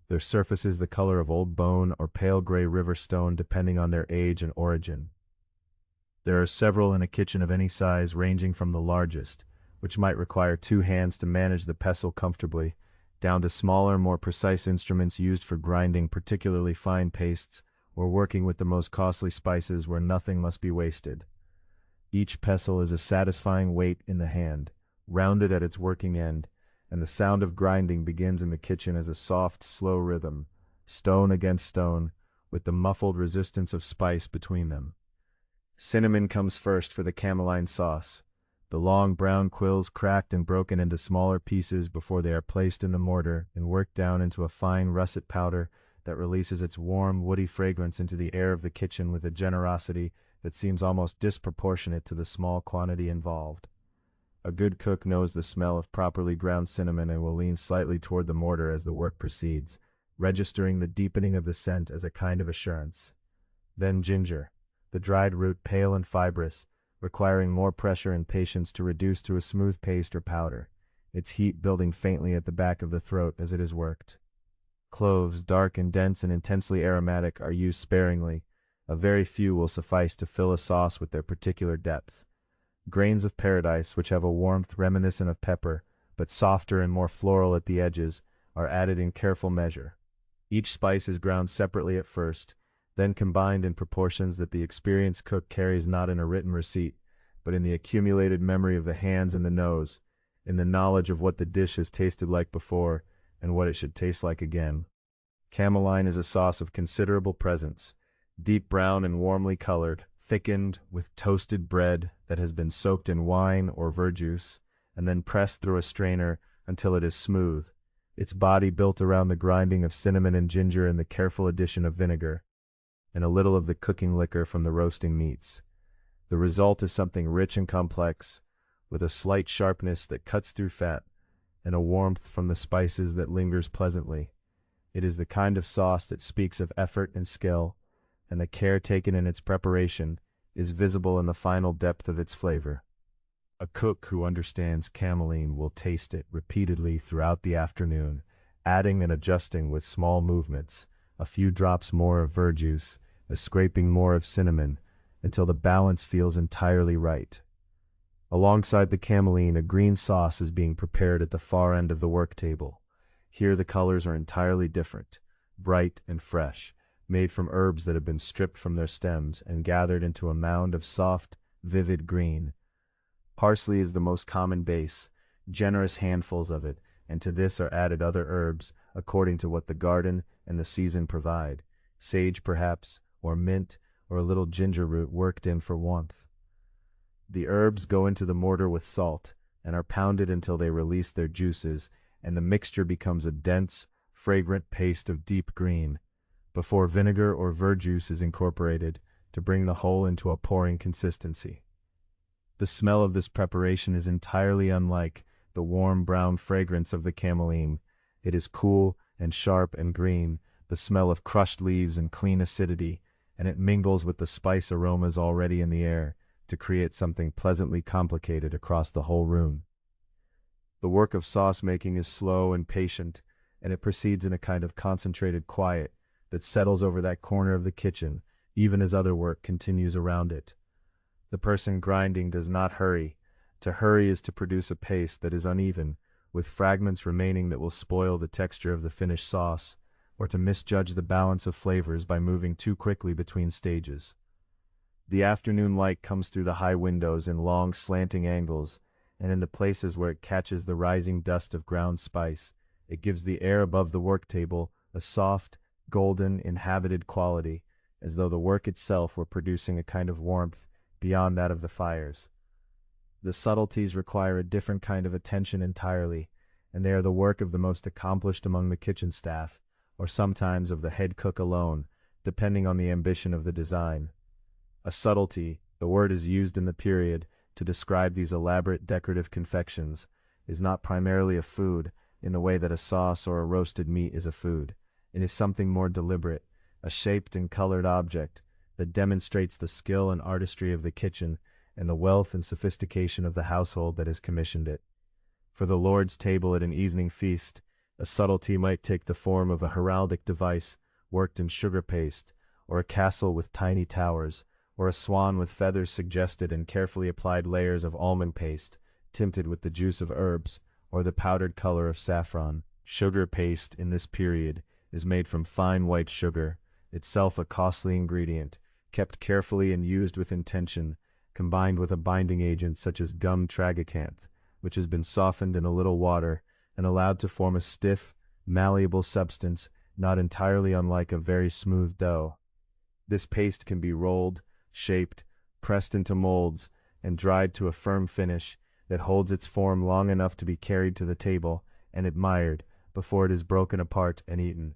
their surfaces the color of old bone or pale gray river stone depending on their age and origin. There are several in a kitchen of any size, ranging from the largest, which might require 2 hands to manage the pestle comfortably, down to smaller, more precise instruments used for grinding particularly fine pastes or working with the most costly spices where nothing must be wasted. Each pestle is a satisfying weight in the hand, rounded at its working end, and the sound of grinding begins in the kitchen as a soft, slow rhythm, stone against stone, with the muffled resistance of spice between them. Cinnamon comes first for the cameline sauce, the long brown quills cracked and broken into smaller pieces before they are placed in the mortar and worked down into a fine russet powder that releases its warm, woody fragrance into the air of the kitchen with a generosity that seems almost disproportionate to the small quantity involved. A good cook knows the smell of properly ground cinnamon and will lean slightly toward the mortar as the work proceeds, registering the deepening of the scent as a kind of assurance. Then ginger, the dried root pale and fibrous, requiring more pressure and patience to reduce to a smooth paste or powder, its heat building faintly at the back of the throat as it is worked. Cloves, dark and dense and intensely aromatic, are used sparingly. A very few will suffice to fill a sauce with their particular depth. Grains of paradise, which have a warmth reminiscent of pepper, but softer and more floral at the edges, are added in careful measure. Each spice is ground separately at first, then combined in proportions that the experienced cook carries not in a written receipt, but in the accumulated memory of the hands and the nose, in the knowledge of what the dish has tasted like before and what it should taste like again. Cameline is a sauce of considerable presence, deep brown and warmly colored, thickened with toasted bread that has been soaked in wine or verjuice, and then pressed through a strainer until it is smooth, its body built around the grinding of cinnamon and ginger and the careful addition of vinegar, and a little of the cooking liquor from the roasting meats. The result is something rich and complex, with a slight sharpness that cuts through fat, and a warmth from the spices that lingers pleasantly. It is the kind of sauce that speaks of effort and skill, and the care taken in its preparation is visible in the final depth of its flavor. A cook who understands cameline will taste it repeatedly throughout the afternoon, adding and adjusting with small movements, a few drops more of verjuice, a scraping more of cinnamon, until the balance feels entirely right. Alongside the cameline, a green sauce is being prepared at the far end of the work table. Here the colors are entirely different, bright and fresh, made from herbs that have been stripped from their stems and gathered into a mound of soft, vivid green. Parsley is the most common base, generous handfuls of it, and to this are added other herbs according to what the garden and the season provide, sage perhaps, or mint, or a little ginger root worked in for warmth. The herbs go into the mortar with salt and are pounded until they release their juices, and the mixture becomes a dense, fragrant paste of deep green, before vinegar or verjuice is incorporated to bring the whole into a pouring consistency. The smell of this preparation is entirely unlike the warm brown fragrance of the cameline. It is cool and sharp and green, the smell of crushed leaves and clean acidity, and it mingles with the spice aromas already in the air to create something pleasantly complicated across the whole room. The work of sauce making is slow and patient, and it proceeds in a kind of concentrated quiet that settles over that corner of the kitchen, even as other work continues around it. The person grinding does not hurry. To hurry is to produce a paste that is uneven, with fragments remaining that will spoil the texture of the finished sauce, or to misjudge the balance of flavors by moving too quickly between stages. The afternoon light comes through the high windows in long slanting angles, and in the places where it catches the rising dust of ground spice, it gives the air above the work table a soft, golden, inhabited quality, as though the work itself were producing a kind of warmth beyond that of the fires. The subtleties require a different kind of attention entirely, and they are the work of the most accomplished among the kitchen staff, or sometimes of the head cook alone, depending on the ambition of the design. A subtlety, the word is used in the period to describe these elaborate decorative confections, is not primarily a food in the way that a sauce or a roasted meat is a food. It is something more deliberate, a shaped and colored object that demonstrates the skill and artistry of the kitchen and the wealth and sophistication of the household that has commissioned it. For the Lord's table at an evening feast, a subtlety might take the form of a heraldic device worked in sugar paste, or a castle with tiny towers, or a swan with feathers suggested and carefully applied layers of almond paste, tinted with the juice of herbs, or the powdered color of saffron. Sugar paste, in this period, is made from fine white sugar, itself a costly ingredient, kept carefully and used with intention, combined with a binding agent such as gum tragacanth, which has been softened in a little water and allowed to form a stiff, malleable substance not entirely unlike a very smooth dough. This paste can be rolled, shaped, pressed into molds, and dried to a firm finish that holds its form long enough to be carried to the table and admired before it is broken apart and eaten.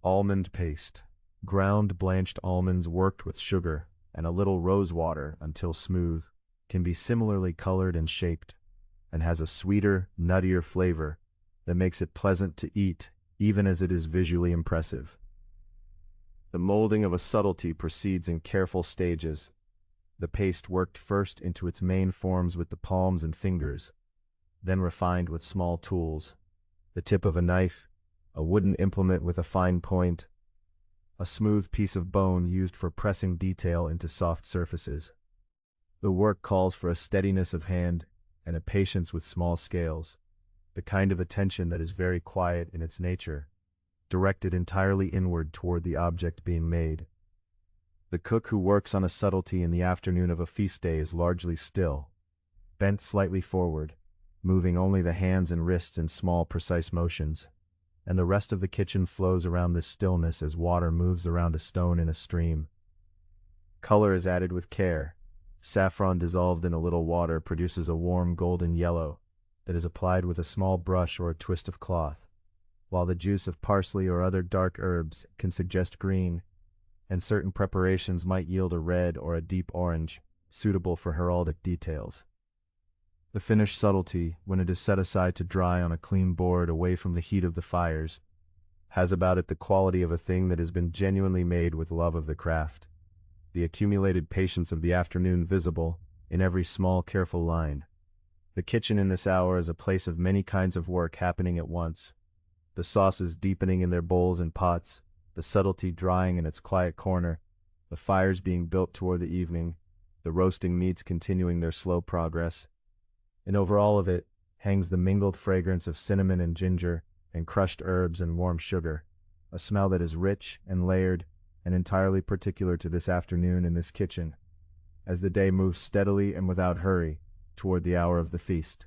Almond paste. Ground blanched almonds worked with sugar and a little rose water until smooth, can be similarly colored and shaped, and has a sweeter, nuttier flavor that makes it pleasant to eat even as it is visually impressive. The molding of a subtlety proceeds in careful stages, the paste worked first into its main forms with the palms and fingers, then refined with small tools, the tip of a knife, a wooden implement with a fine point, a smooth piece of bone used for pressing detail into soft surfaces. The work calls for a steadiness of hand and a patience with small scales. the kind of attention that is very quiet in its nature, directed entirely inward toward the object being made. The cook who works on a subtlety in the afternoon of a feast day is largely still, bent slightly forward, moving only the hands and wrists in small, precise motions, and the rest of the kitchen flows around this stillness as water moves around a stone in a stream. Color is added with care. Saffron dissolved in a little water produces a warm golden yellow that is applied with a small brush or a twist of cloth, while the juice of parsley or other dark herbs can suggest green, and certain preparations might yield a red or a deep orange, suitable for heraldic details. The finished subtlety, when it is set aside to dry on a clean board away from the heat of the fires, has about it the quality of a thing that has been genuinely made with love of the craft, the accumulated patience of the afternoon visible in every small careful line. The kitchen in this hour is a place of many kinds of work happening at once, the sauces deepening in their bowls and pots, the subtlety drying in its quiet corner, the fires being built toward the evening, the roasting meats continuing their slow progress, and over all of it hangs the mingled fragrance of cinnamon and ginger and crushed herbs and warm sugar, a smell that is rich and layered and entirely particular to this afternoon in this kitchen, as the day moves steadily and without hurry toward the hour of the feast.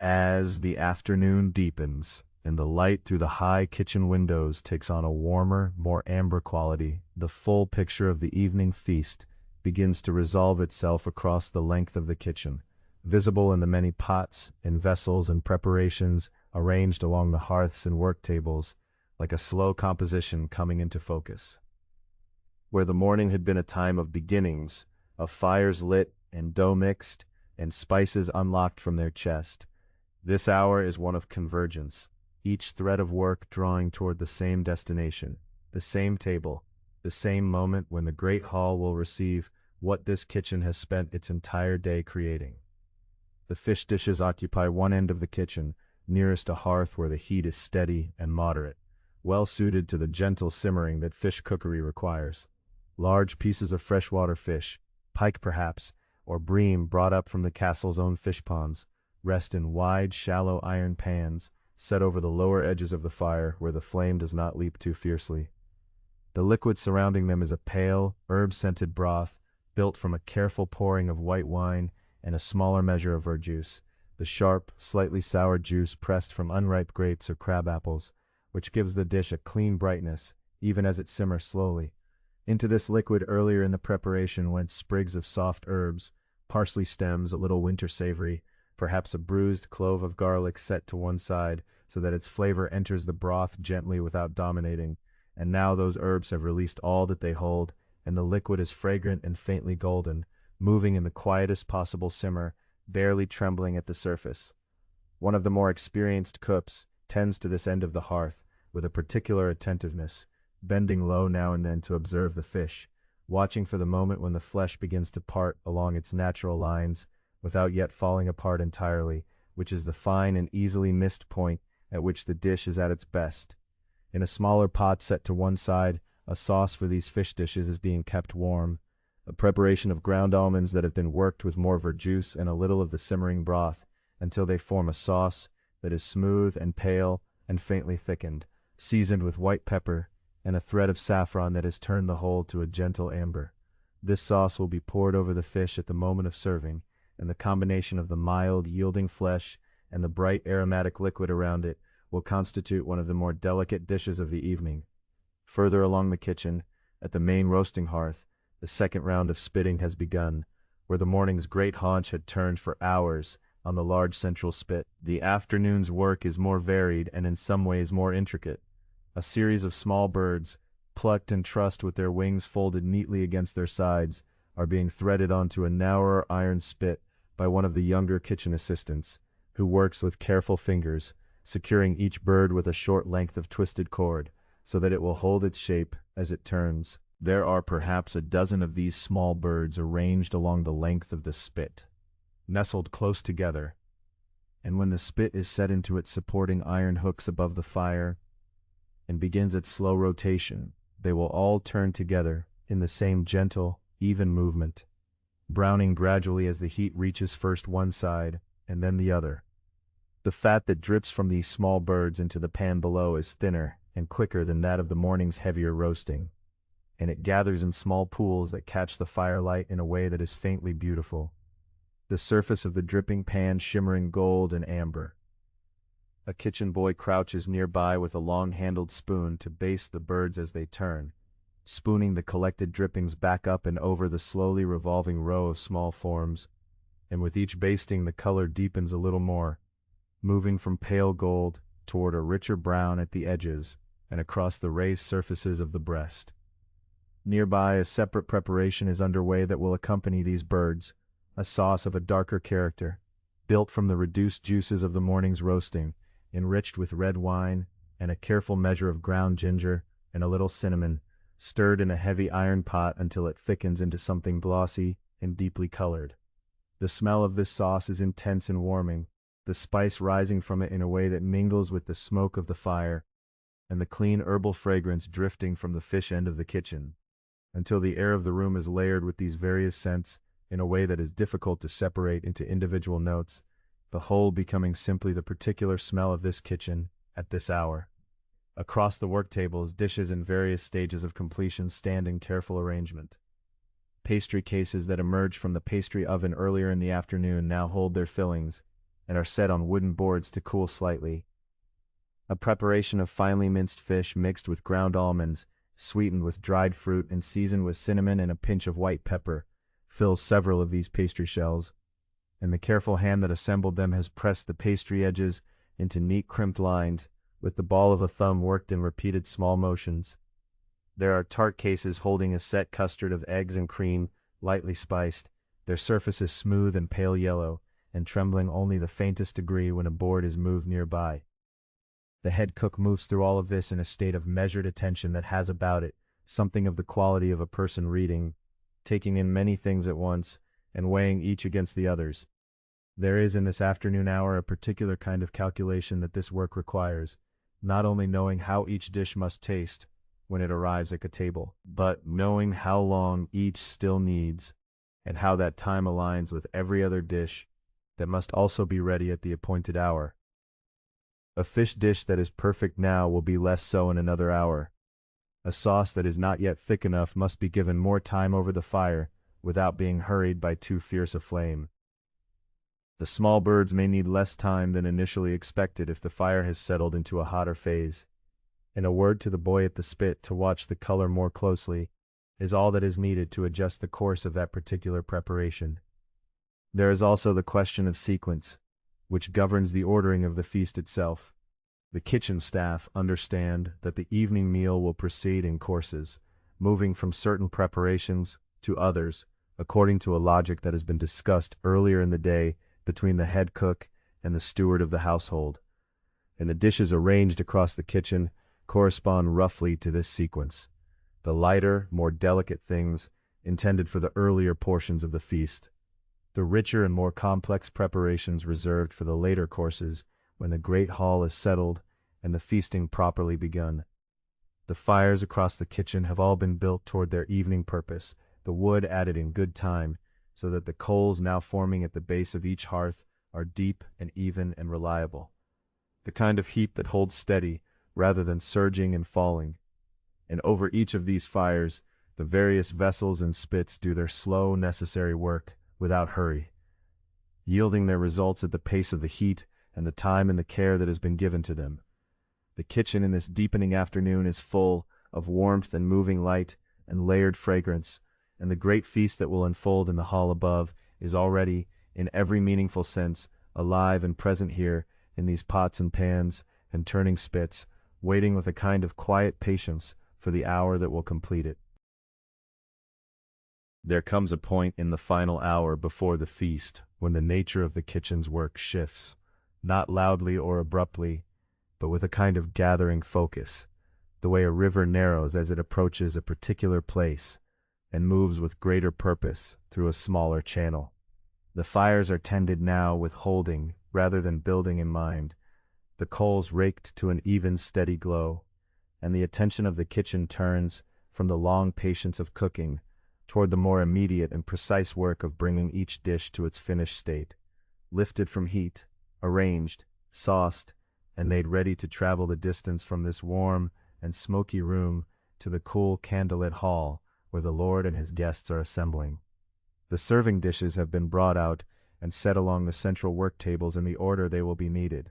As the afternoon deepens, and the light through the high kitchen windows takes on a warmer, more amber quality, the full picture of the evening feast begins to resolve itself across the length of the kitchen, visible in the many pots and vessels and preparations arranged along the hearths and work tables, like a slow composition coming into focus. Where the morning had been a time of beginnings, of fires lit and dough mixed and spices unlocked from their chest, this hour is one of convergence, each thread of work drawing toward the same destination, the same table, the same moment when the great hall will receive what this kitchen has spent its entire day creating. The fish dishes occupy one end of the kitchen, nearest a hearth where the heat is steady and moderate, well suited to the gentle simmering that fish cookery requires. Large pieces of freshwater fish, pike perhaps, or bream brought up from the castle's own fish ponds, rest in wide, shallow iron pans, set over the lower edges of the fire where the flame does not leap too fiercely. The liquid surrounding them is a pale, herb-scented broth, built from a careful pouring of white wine and a smaller measure of verjuice, the sharp, slightly sour juice pressed from unripe grapes or crab apples, which gives the dish a clean brightness, even as it simmers slowly. Into this liquid earlier in the preparation went sprigs of soft herbs, parsley stems, a little winter savory, perhaps a bruised clove of garlic set to one side so that its flavor enters the broth gently without dominating, and now those herbs have released all that they hold, and the liquid is fragrant and faintly golden, moving in the quietest possible simmer, barely trembling at the surface. One of the more experienced cooks tends to this end of the hearth with a particular attentiveness, bending low now and then to observe the fish, watching for the moment when the flesh begins to part along its natural lines, without yet falling apart entirely, which is the fine and easily missed point at which the dish is at its best. In a smaller pot set to one side, a sauce for these fish dishes is being kept warm, a preparation of ground almonds that have been worked with more verjuice and a little of the simmering broth, until they form a sauce that is smooth and pale and faintly thickened, seasoned with white pepper, and a thread of saffron that has turned the whole to a gentle amber. This sauce will be poured over the fish at the moment of serving, and the combination of the mild, yielding flesh and the bright aromatic liquid around it will constitute one of the more delicate dishes of the evening. Further along the kitchen, at the main roasting hearth, the second round of spitting has begun, where the morning's great haunch had turned for hours on the large central spit. The afternoon's work is more varied and in some ways more intricate. A series of small birds, plucked and trussed with their wings folded neatly against their sides, are being threaded onto a narrower iron spit by one of the younger kitchen assistants, who works with careful fingers, securing each bird with a short length of twisted cord, so that it will hold its shape as it turns. There are perhaps a dozen of these small birds arranged along the length of the spit, nestled close together, and when the spit is set into its supporting iron hooks above the fire and begins its slow rotation, they will all turn together in the same gentle, even movement, browning gradually as the heat reaches first one side and then the other. The fat that drips from these small birds into the pan below is thinner and quicker than that of the morning's heavier roasting, and it gathers in small pools that catch the firelight in a way that is faintly beautiful, the surface of the dripping pan shimmering gold and amber. A kitchen boy crouches nearby with a long-handled spoon to baste the birds as they turn, spooning the collected drippings back up and over the slowly revolving row of small forms, and with each basting the color deepens a little more, moving from pale gold toward a richer brown at the edges and across the raised surfaces of the breast. Nearby, a separate preparation is underway that will accompany these birds, a sauce of a darker character, built from the reduced juices of the morning's roasting, enriched with red wine and a careful measure of ground ginger and a little cinnamon, stirred in a heavy iron pot until it thickens into something glossy and deeply colored. The smell of this sauce is intense and warming, the spice rising from it in a way that mingles with the smoke of the fire, and the clean herbal fragrance drifting from the fish end of the kitchen, until the air of the room is layered with these various scents in a way that is difficult to separate into individual notes, the whole becoming simply the particular smell of this kitchen at this hour. Across the work tables, dishes in various stages of completion stand in careful arrangement. Pastry cases that emerged from the pastry oven earlier in the afternoon now hold their fillings and are set on wooden boards to cool slightly. A preparation of finely minced fish mixed with ground almonds, sweetened with dried fruit and seasoned with cinnamon and a pinch of white pepper, fills several of these pastry shells, and the careful hand that assembled them has pressed the pastry edges into neat crimped lines, with the ball of a thumb worked in repeated small motions. There are tart cases holding a set custard of eggs and cream, lightly spiced, their surfaces smooth and pale yellow, and trembling only the faintest degree when a board is moved nearby. The head cook moves through all of this in a state of measured attention that has about it something of the quality of a person reading, taking in many things at once, and weighing each against the others. There is in this afternoon hour a particular kind of calculation that this work requires, not only knowing how each dish must taste when it arrives at the table, but knowing how long each still needs, and how that time aligns with every other dish that must also be ready at the appointed hour. A fish dish that is perfect now will be less so in another hour. A sauce that is not yet thick enough must be given more time over the fire without being hurried by too fierce a flame. The small birds may need less time than initially expected if the fire has settled into a hotter phase, and a word to the boy at the spit to watch the color more closely is all that is needed to adjust the course of that particular preparation. There is also the question of sequence, which governs the ordering of the feast itself. The kitchen staff understand that the evening meal will proceed in courses, moving from certain preparations to others, according to a logic that has been discussed earlier in the day between the head cook and the steward of the household, and the dishes arranged across the kitchen correspond roughly to this sequence. The lighter, more delicate things intended for the earlier portions of the feast, the richer and more complex preparations reserved for the later courses when the great hall is settled and the feasting properly begun. The fires across the kitchen have all been built toward their evening purpose, the wood added in good time, so that the coals now forming at the base of each hearth are deep and even and reliable, the kind of heap that holds steady rather than surging and falling. And over each of these fires, the various vessels and spits do their slow, necessary work without hurry, yielding their results at the pace of the heat and the time and the care that has been given to them. The kitchen in this deepening afternoon is full of warmth and moving light and layered fragrance, and the great feast that will unfold in the hall above is already, in every meaningful sense, alive and present here in these pots and pans and turning spits, waiting with a kind of quiet patience for the hour that will complete it. There comes a point in the final hour before the feast when the nature of the kitchen's work shifts, not loudly or abruptly, but with a kind of gathering focus, the way a river narrows as it approaches a particular place and moves with greater purpose through a smaller channel. The fires are tended now with holding rather than building in mind, the coals raked to an even, steady glow, and the attention of the kitchen turns from the long patience of cooking toward the more immediate and precise work of bringing each dish to its finished state, lifted from heat, arranged, sauced, and made ready to travel the distance from this warm and smoky room to the cool candlelit hall where the Lord and his guests are assembling. The serving dishes have been brought out and set along the central work tables in the order they will be kneaded.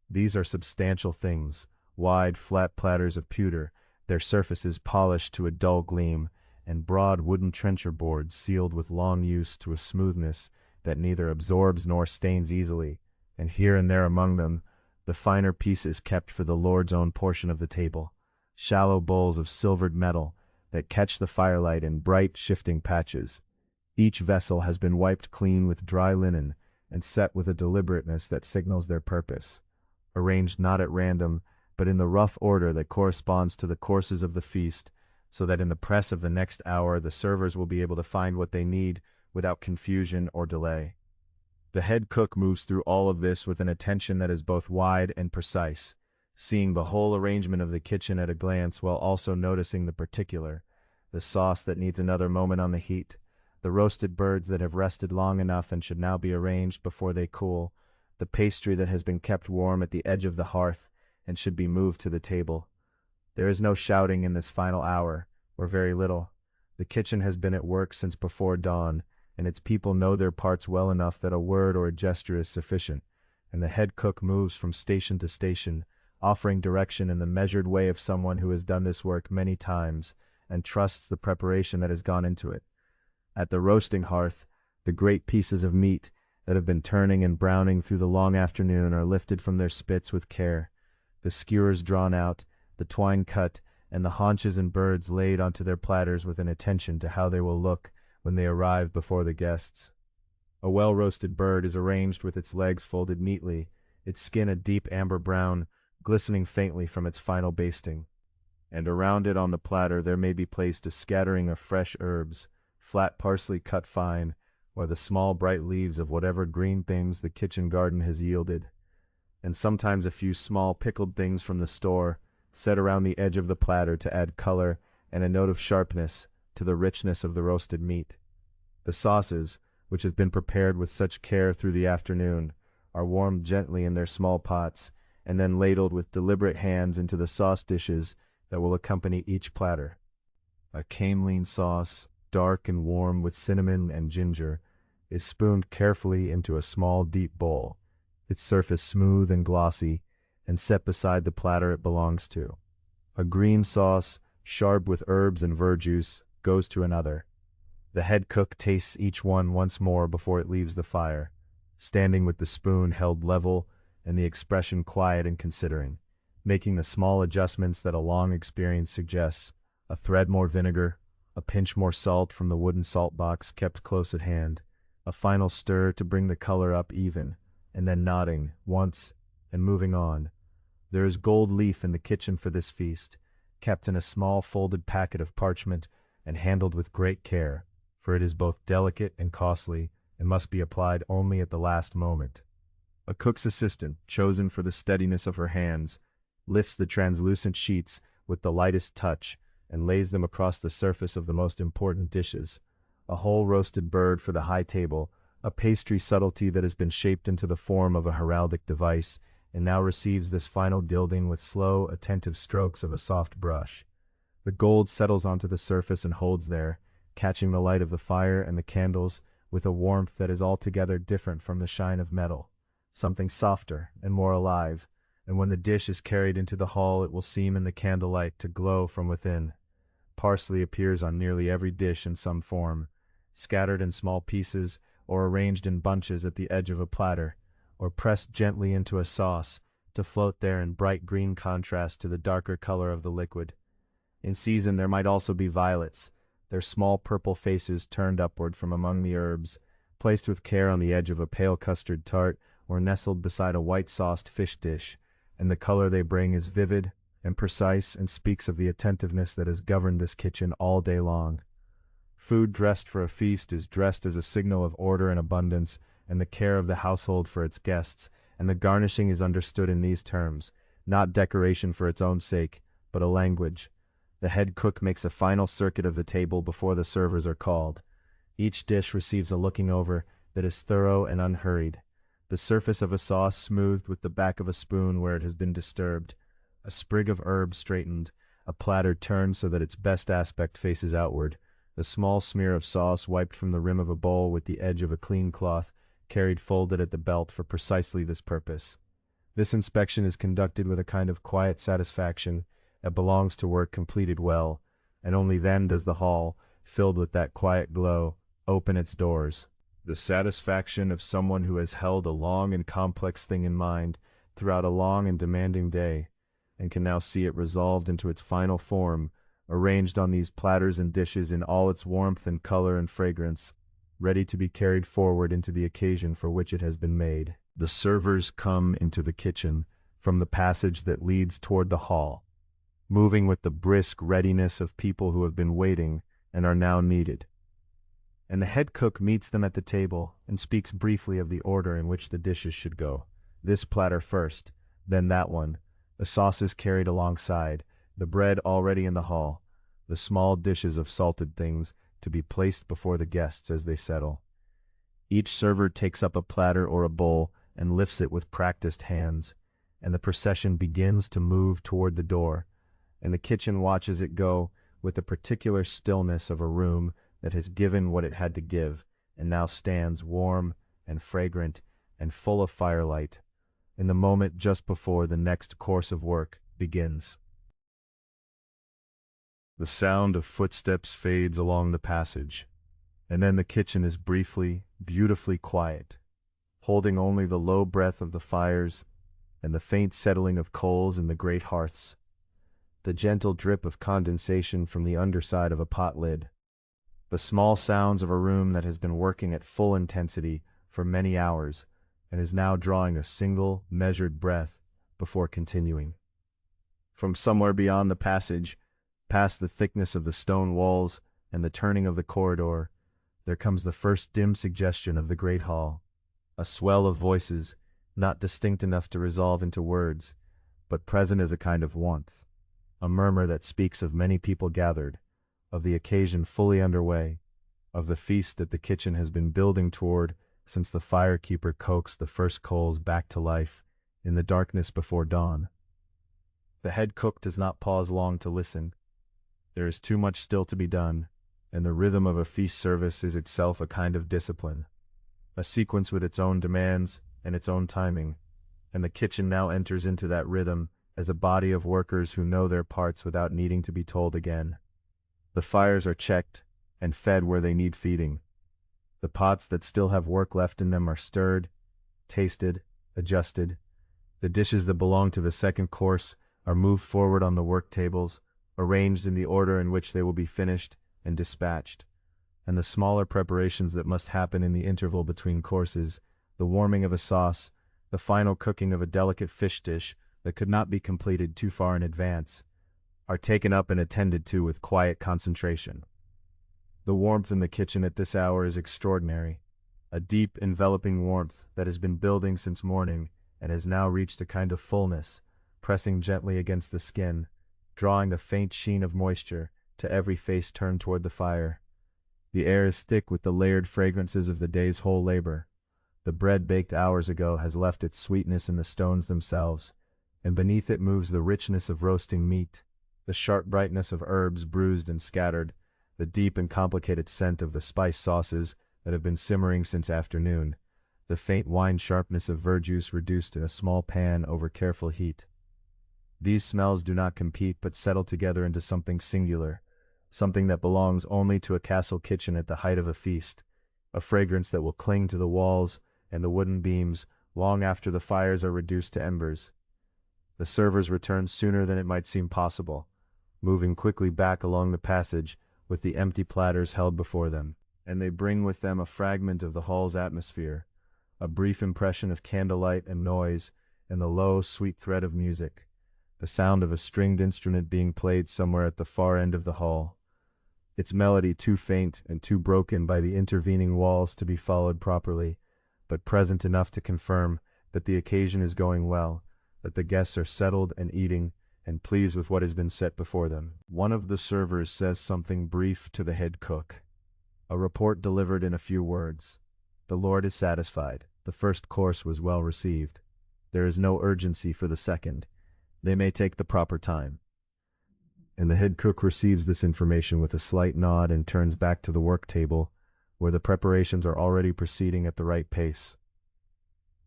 These are substantial things, wide, flat platters of pewter, their surfaces polished to a dull gleam, and broad wooden trencher boards sealed with long use to a smoothness that neither absorbs nor stains easily, and here and there among them, the finer pieces kept for the Lord's own portion of the table, shallow bowls of silvered metal that catch the firelight in bright, shifting patches. Each vessel has been wiped clean with dry linen and set with a deliberateness that signals their purpose, arranged not at random, but in the rough order that corresponds to the courses of the feast, so that in the press of the next hour the servers will be able to find what they need without confusion or delay. The head cook moves through all of this with an attention that is both wide and precise, seeing the whole arrangement of the kitchen at a glance while also noticing the particular, the sauce that needs another moment on the heat, the roasted birds that have rested long enough and should now be arranged before they cool, the pastry that has been kept warm at the edge of the hearth and should be moved to the table. There is no shouting in this final hour, or very little. The kitchen has been at work since before dawn, and its people know their parts well enough that a word or a gesture is sufficient, and the head cook moves from station to station, offering direction in the measured way of someone who has done this work many times and trusts the preparation that has gone into it. At the roasting hearth, the great pieces of meat that have been turning and browning through the long afternoon are lifted from their spits with care, the skewers drawn out, the twine cut, and the haunches and birds laid onto their platters with an attention to how they will look when they arrive before the guests. A well-roasted bird is arranged with its legs folded neatly, its skin a deep amber brown, glistening faintly from its final basting. And around it on the platter there may be placed a scattering of fresh herbs, flat parsley cut fine, or the small bright leaves of whatever green things the kitchen garden has yielded, and sometimes a few small pickled things from the store, set around the edge of the platter to add color and a note of sharpness to the richness of the roasted meat. The sauces, which have been prepared with such care through the afternoon, are warmed gently in their small pots, and then ladled with deliberate hands into the sauce dishes that will accompany each platter. A camelline sauce, dark and warm with cinnamon and ginger, is spooned carefully into a small deep bowl, its surface smooth and glossy, and set beside the platter it belongs to. A green sauce, sharp with herbs and verjuice, goes to another. The head cook tastes each one once more before it leaves the fire, standing with the spoon held level and the expression quiet and considering, making the small adjustments that a long experience suggests, a thread more vinegar, a pinch more salt from the wooden salt box kept close at hand, a final stir to bring the color up even, and then nodding once and moving on. There is gold leaf in the kitchen for this feast, kept in a small folded packet of parchment and handled with great care, for it is both delicate and costly and must be applied only at the last moment. A cook's assistant, chosen for the steadiness of her hands, lifts the translucent sheets with the lightest touch and lays them across the surface of the most important dishes. A whole roasted bird for the high table, a pastry subtlety that has been shaped into the form of a heraldic device, and now receives this final gilding with slow, attentive strokes of a soft brush. The gold settles onto the surface and holds there, catching the light of the fire and the candles with a warmth that is altogether different from the shine of metal, something softer and more alive, and when the dish is carried into the hall it will seem in the candlelight to glow from within. Parsley appears on nearly every dish in some form, scattered in small pieces or arranged in bunches at the edge of a platter, or pressed gently into a sauce to float there in bright green contrast to the darker color of the liquid. In season there might also be violets, their small purple faces turned upward from among the herbs, placed with care on the edge of a pale custard tart or nestled beside a white-sauced fish dish, and the color they bring is vivid and precise and speaks of the attentiveness that has governed this kitchen all day long. Food dressed for a feast is dressed as a signal of order and abundance and the care of the household for its guests, and the garnishing is understood in these terms, not decoration for its own sake, but a language. The head cook makes a final circuit of the table before the servers are called. Each dish receives a looking over that is thorough and unhurried. the surface of a sauce smoothed with the back of a spoon where it has been disturbed, a sprig of herb straightened, a platter turned so that its best aspect faces outward, a small smear of sauce wiped from the rim of a bowl with the edge of a clean cloth, carried folded at the belt for precisely this purpose. This inspection is conducted with a kind of quiet satisfaction that belongs to work completed well, and only then does the hall, filled with that quiet glow, open its doors. The satisfaction of someone who has held a long and complex thing in mind throughout a long and demanding day, and can now see it resolved into its final form, arranged on these platters and dishes in all its warmth and color and fragrance, ready to be carried forward into the occasion for which it has been made. The servers come into the kitchen from the passage that leads toward the hall, moving with the brisk readiness of people who have been waiting and are now needed. And the head cook meets them at the table and speaks briefly of the order in which the dishes should go. This platter first, then that one, the sauces carried alongside, the bread already in the hall, the small dishes of salted things to be placed before the guests as they settle. Each server takes up a platter or a bowl and lifts it with practiced hands, and the procession begins to move toward the door, and the kitchen watches it go with the particular stillness of a room that has given what it had to give, and now stands warm and fragrant and full of firelight, in the moment just before the next course of work begins. The sound of footsteps fades along the passage, and then the kitchen is briefly, beautifully quiet, holding only the low breath of the fires and the faint settling of coals in the great hearths, the gentle drip of condensation from the underside of a pot lid, the small sounds of a room that has been working at full intensity for many hours and is now drawing a single, measured breath before continuing. From somewhere beyond the passage, past the thickness of the stone walls and the turning of the corridor, there comes the first dim suggestion of the great hall, a swell of voices, not distinct enough to resolve into words, but present as a kind of warmth, a murmur that speaks of many people gathered, of the occasion fully underway, of the feast that the kitchen has been building toward since the firekeeper coaxed the first coals back to life in the darkness before dawn. The head cook does not pause long to listen. There is too much still to be done, and the rhythm of a feast service is itself a kind of discipline, a sequence with its own demands and its own timing, and the kitchen now enters into that rhythm as a body of workers who know their parts without needing to be told again. The fires are checked and fed where they need feeding. The pots that still have work left in them are stirred, tasted, adjusted. The dishes that belong to the second course are moved forward on the work tables, arranged in the order in which they will be finished and dispatched, and the smaller preparations that must happen in the interval between courses, the warming of a sauce, the final cooking of a delicate fish dish that could not be completed too far in advance, are taken up and attended to with quiet concentration. The warmth in the kitchen at this hour is extraordinary, a deep, enveloping warmth that has been building since morning and has now reached a kind of fullness, pressing gently against the skin, drawing a faint sheen of moisture to every face turned toward the fire. The air is thick with the layered fragrances of the day's whole labor. The bread baked hours ago has left its sweetness in the stones themselves, and beneath it moves the richness of roasting meat, the sharp brightness of herbs bruised and scattered, the deep and complicated scent of the spice sauces that have been simmering since afternoon, the faint wine sharpness of verjuice reduced in a small pan over careful heat. These smells do not compete but settle together into something singular, something that belongs only to a castle kitchen at the height of a feast, a fragrance that will cling to the walls and the wooden beams long after the fires are reduced to embers. The servers return sooner than it might seem possible, moving quickly back along the passage with the empty platters held before them, and they bring with them a fragment of the hall's atmosphere, a brief impression of candlelight and noise and the low, sweet thread of music, the sound of a stringed instrument being played somewhere at the far end of the hall, its melody too faint and too broken by the intervening walls to be followed properly, but present enough to confirm that the occasion is going well, that the guests are settled and eating, and pleased with what has been set before them. One of the servers says something brief to the head cook, a report delivered in a few words. The Lord is satisfied. The first course was well received. There is no urgency for the second. They may take the proper time. And the head cook receives this information with a slight nod and turns back to the work table, where the preparations are already proceeding at the right pace.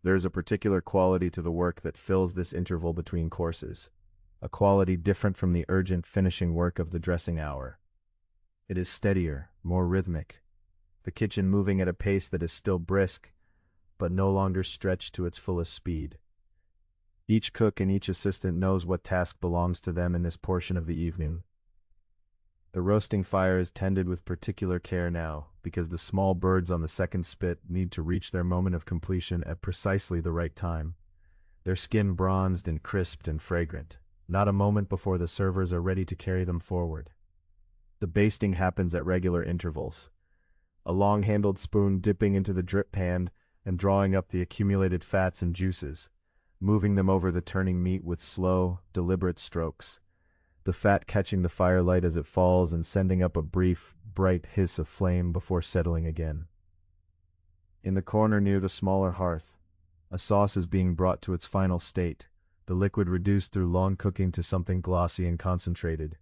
There is a particular quality to the work that fills this interval between courses, a quality different from the urgent finishing work of the dressing hour. It is steadier, more rhythmic, the kitchen moving at a pace that is still brisk, but no longer stretched to its fullest speed. Each cook and each assistant knows what task belongs to them in this portion of the evening. The roasting fire is tended with particular care now, because the small birds on the second spit need to reach their moment of completion at precisely the right time, their skin bronzed and crisped and fragrant, not a moment before the servers are ready to carry them forward. The basting happens at regular intervals, a long-handled spoon dipping into the drip pan and drawing up the accumulated fats and juices, moving them over the turning meat with slow, deliberate strokes, the fat catching the firelight as it falls and sending up a brief, bright hiss of flame before settling again. In the corner near the smaller hearth, a sauce is being brought to its final state, the liquid reduced through long cooking to something glossy and concentrated.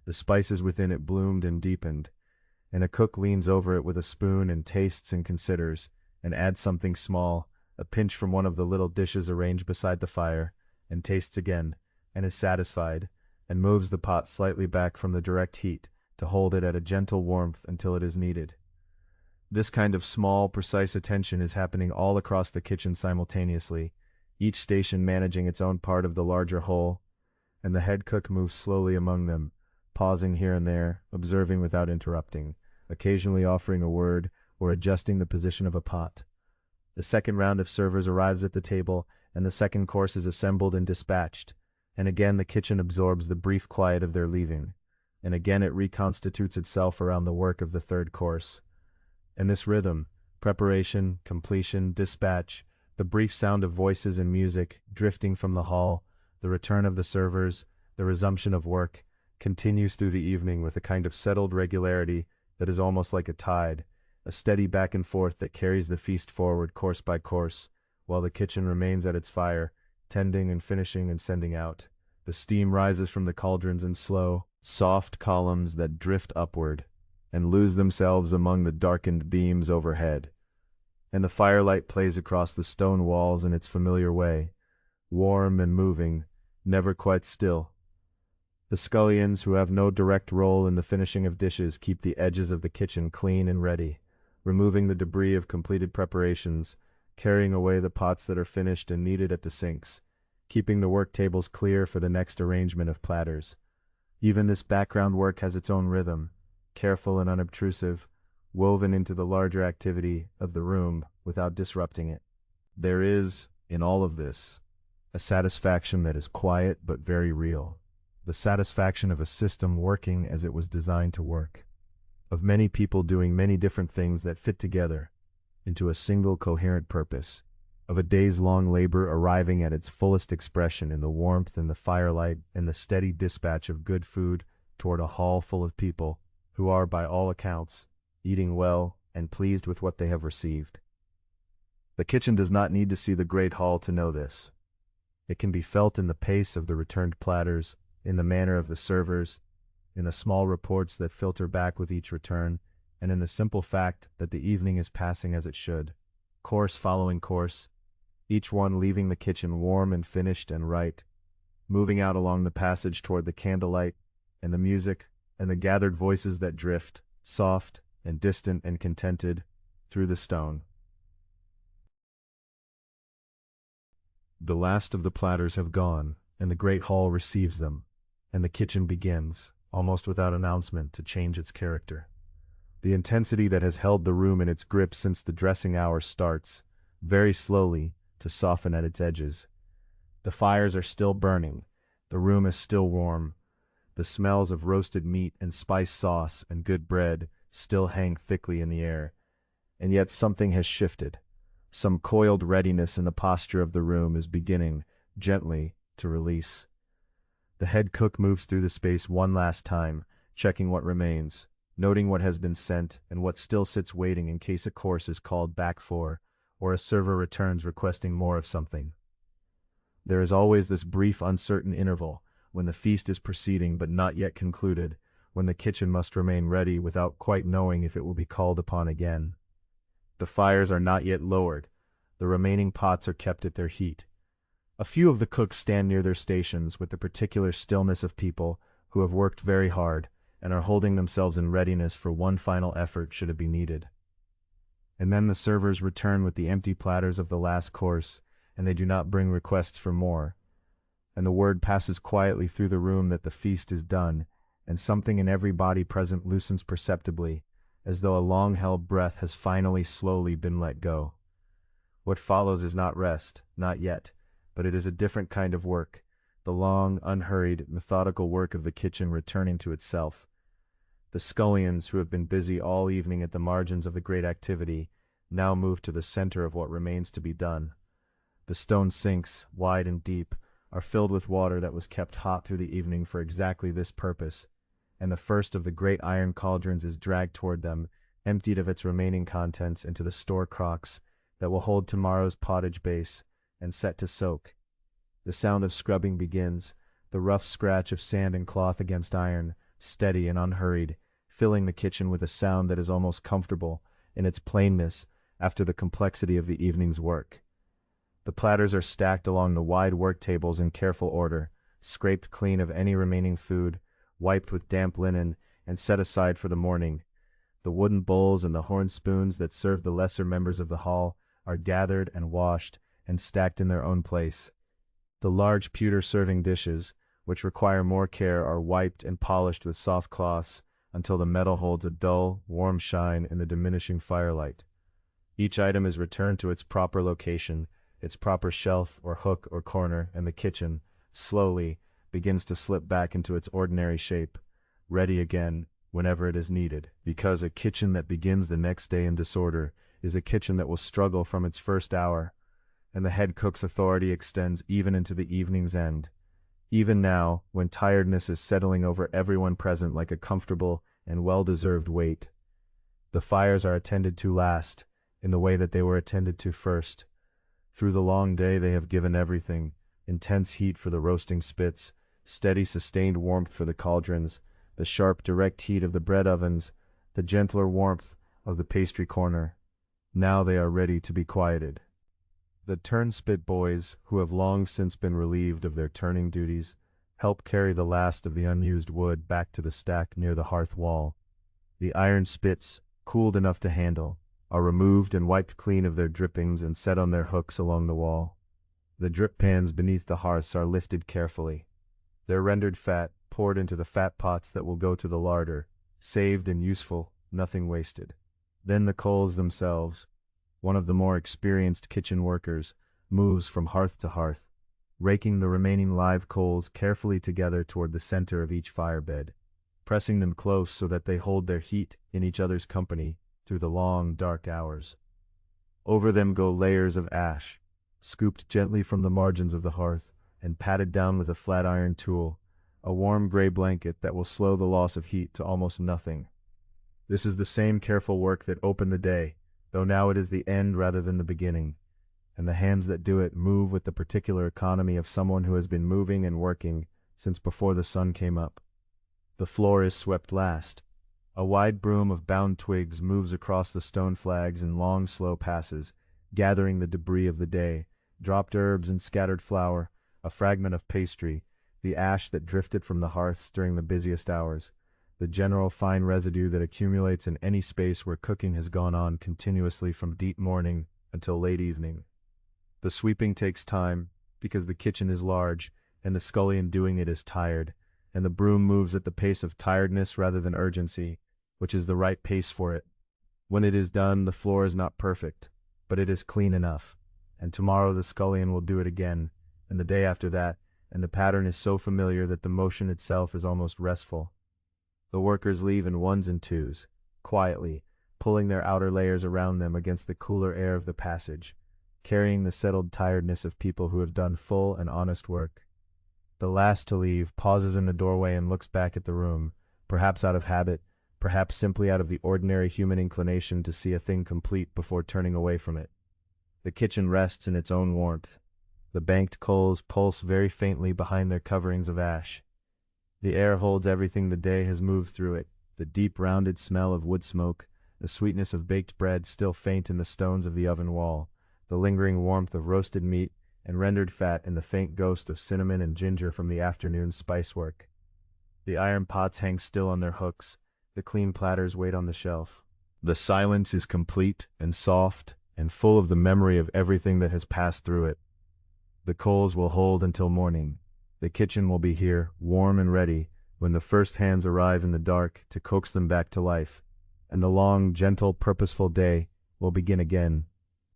The spices within it bloomed and deepened, and a cook leans over it with a spoon and tastes and considers, and adds something small, a pinch from one of the little dishes arranged beside the fire, and tastes again, and is satisfied, and moves the pot slightly back from the direct heat to hold it at a gentle warmth until it is needed. This kind of small, precise attention is happening all across the kitchen simultaneously, each station managing its own part of the larger whole, and the head cook moves slowly among them, pausing here and there, observing without interrupting, occasionally offering a word or adjusting the position of a pot. The second round of servers arrives at the table, and the second course is assembled and dispatched, and again the kitchen absorbs the brief quiet of their leaving, and again it reconstitutes itself around the work of the third course. And this rhythm, preparation, completion, dispatch, the brief sound of voices and music drifting from the hall, the return of the servers, the resumption of work, continues through the evening with a kind of settled regularity that is almost like a tide, a steady back and forth that carries the feast forward course by course, while the kitchen remains at its fire, tending and finishing and sending out. The steam rises from the cauldrons in slow, soft columns that drift upward, and lose themselves among the darkened beams overhead. And the firelight plays across the stone walls in its familiar way, warm and moving, never quite still. The scullions, who have no direct role in the finishing of dishes, keep the edges of the kitchen clean and ready, removing the debris of completed preparations, carrying away the pots that are finished and kneaded at the sinks, keeping the work tables clear for the next arrangement of platters. Even this background work has its own rhythm, careful and unobtrusive, woven into the larger activity of the room without disrupting it. There is, in all of this, a satisfaction that is quiet but very real, the satisfaction of a system working as it was designed to work, of many people doing many different things that fit together into a single coherent purpose, of a day's-long labor arriving at its fullest expression in the warmth and the firelight and the steady dispatch of good food toward a hall full of people who are, by all accounts, eating well and pleased with what they have received. The kitchen does not need to see the great hall to know this. It can be felt in the pace of the returned platters, in the manner of the servers, in the small reports that filter back with each return, and in the simple fact that the evening is passing as it should, course following course, each one leaving the kitchen warm and finished and right, moving out along the passage toward the candlelight and the music and the gathered voices that drift, soft and distant and contented, through the stone. The last of the platters have gone, and the great hall receives them, and the kitchen begins, almost without announcement, to change its character. The intensity that has held the room in its grip since the dressing hour starts, very slowly, to soften at its edges. The fires are still burning, the room is still warm, the smells of roasted meat and spiced sauce and good bread still hang thickly in the air, and yet something has shifted. Some coiled readiness in the posture of the room is beginning, gently, to release. The head cook moves through the space one last time, checking what remains, noting what has been sent and what still sits waiting in case a course is called back for, or a server returns requesting more of something. There is always this brief uncertain interval, when the feast is proceeding but not yet concluded, when the kitchen must remain ready without quite knowing if it will be called upon again. The fires are not yet lowered, the remaining pots are kept at their heat. A few of the cooks stand near their stations with the particular stillness of people who have worked very hard and are holding themselves in readiness for one final effort should it be needed. And then the servers return with the empty platters of the last course, and they do not bring requests for more. And the word passes quietly through the room that the feast is done, and something in every body present loosens perceptibly, as though a long-held breath has finally slowly been let go. What follows is not rest, not yet, but it is a different kind of work, the long, unhurried, methodical work of the kitchen returning to itself. The scullions, who have been busy all evening at the margins of the great activity, now move to the center of what remains to be done. The stone sinks, wide and deep, are filled with water that was kept hot through the evening for exactly this purpose, and the first of the great iron cauldrons is dragged toward them, emptied of its remaining contents into the store crocks that will hold tomorrow's pottage base, and set to soak. The sound of scrubbing begins, the rough scratch of sand and cloth against iron, steady and unhurried, filling the kitchen with a sound that is almost comfortable in its plainness after the complexity of the evening's work. The platters are stacked along the wide work tables in careful order, scraped clean of any remaining food, wiped with damp linen, and set aside for the morning. The wooden bowls and the horn spoons that serve the lesser members of the hall are gathered and washed and stacked in their own place. The large pewter serving dishes, which require more care, are wiped and polished with soft cloths until the metal holds a dull, warm shine in the diminishing firelight. Each item is returned to its proper location, its proper shelf or hook or corner, and the kitchen, slowly, begins to slip back into its ordinary shape, ready again whenever it is needed, because a kitchen that begins the next day in disorder is a kitchen that will struggle from its first hour, and the head cook's authority extends even into the evening's end. Even now, when tiredness is settling over everyone present like a comfortable and well-deserved weight, the fires are attended to last, in the way that they were attended to first. Through the long day they have given everything, intense heat for the roasting spits, steady sustained warmth for the cauldrons, the sharp direct heat of the bread ovens, the gentler warmth of the pastry corner. Now they are ready to be quieted. The turn-spit boys, who have long since been relieved of their turning duties, help carry the last of the unused wood back to the stack near the hearth wall. The iron spits, cooled enough to handle, are removed and wiped clean of their drippings and set on their hooks along the wall. The drip pans beneath the hearths are lifted carefully. Their rendered fat poured into the fat pots that will go to the larder, saved and useful, nothing wasted. Then the coals themselves. One of the more experienced kitchen workers moves from hearth to hearth, raking the remaining live coals carefully together toward the center of each firebed, pressing them close so that they hold their heat in each other's company through the long, dark hours. Over them go layers of ash, scooped gently from the margins of the hearth and patted down with a flat iron tool, a warm gray blanket that will slow the loss of heat to almost nothing. This is the same careful work that opened the day, though now it is the end rather than the beginning, and the hands that do it move with the particular economy of someone who has been moving and working since before the sun came up. The floor is swept last. A wide broom of bound twigs moves across the stone flags in long, slow passes, gathering the debris of the day, dropped herbs and scattered flour, a fragment of pastry, the ash that drifted from the hearths during the busiest hours, the general fine residue that accumulates in any space where cooking has gone on continuously from deep morning until late evening. The sweeping takes time, because the kitchen is large, and the scullion doing it is tired, and the broom moves at the pace of tiredness rather than urgency, which is the right pace for it. When it is done, the floor is not perfect, but it is clean enough, and tomorrow the scullion will do it again, and the day after that, and the pattern is so familiar that the motion itself is almost restful. The workers leave in ones and twos, quietly, pulling their outer layers around them against the cooler air of the passage, carrying the settled tiredness of people who have done full and honest work. The last to leave pauses in the doorway and looks back at the room, perhaps out of habit, perhaps simply out of the ordinary human inclination to see a thing complete before turning away from it. The kitchen rests in its own warmth. The banked coals pulse very faintly behind their coverings of ash. The air holds everything the day has moved through it, the deep rounded smell of wood smoke, the sweetness of baked bread still faint in the stones of the oven wall, the lingering warmth of roasted meat and rendered fat and the faint ghost of cinnamon and ginger from the afternoon's spice work. The iron pots hang still on their hooks, the clean platters wait on the shelf. The silence is complete and soft and full of the memory of everything that has passed through it. The coals will hold until morning. The kitchen will be here, warm and ready, when the first hands arrive in the dark to coax them back to life, and the long, gentle, purposeful day will begin again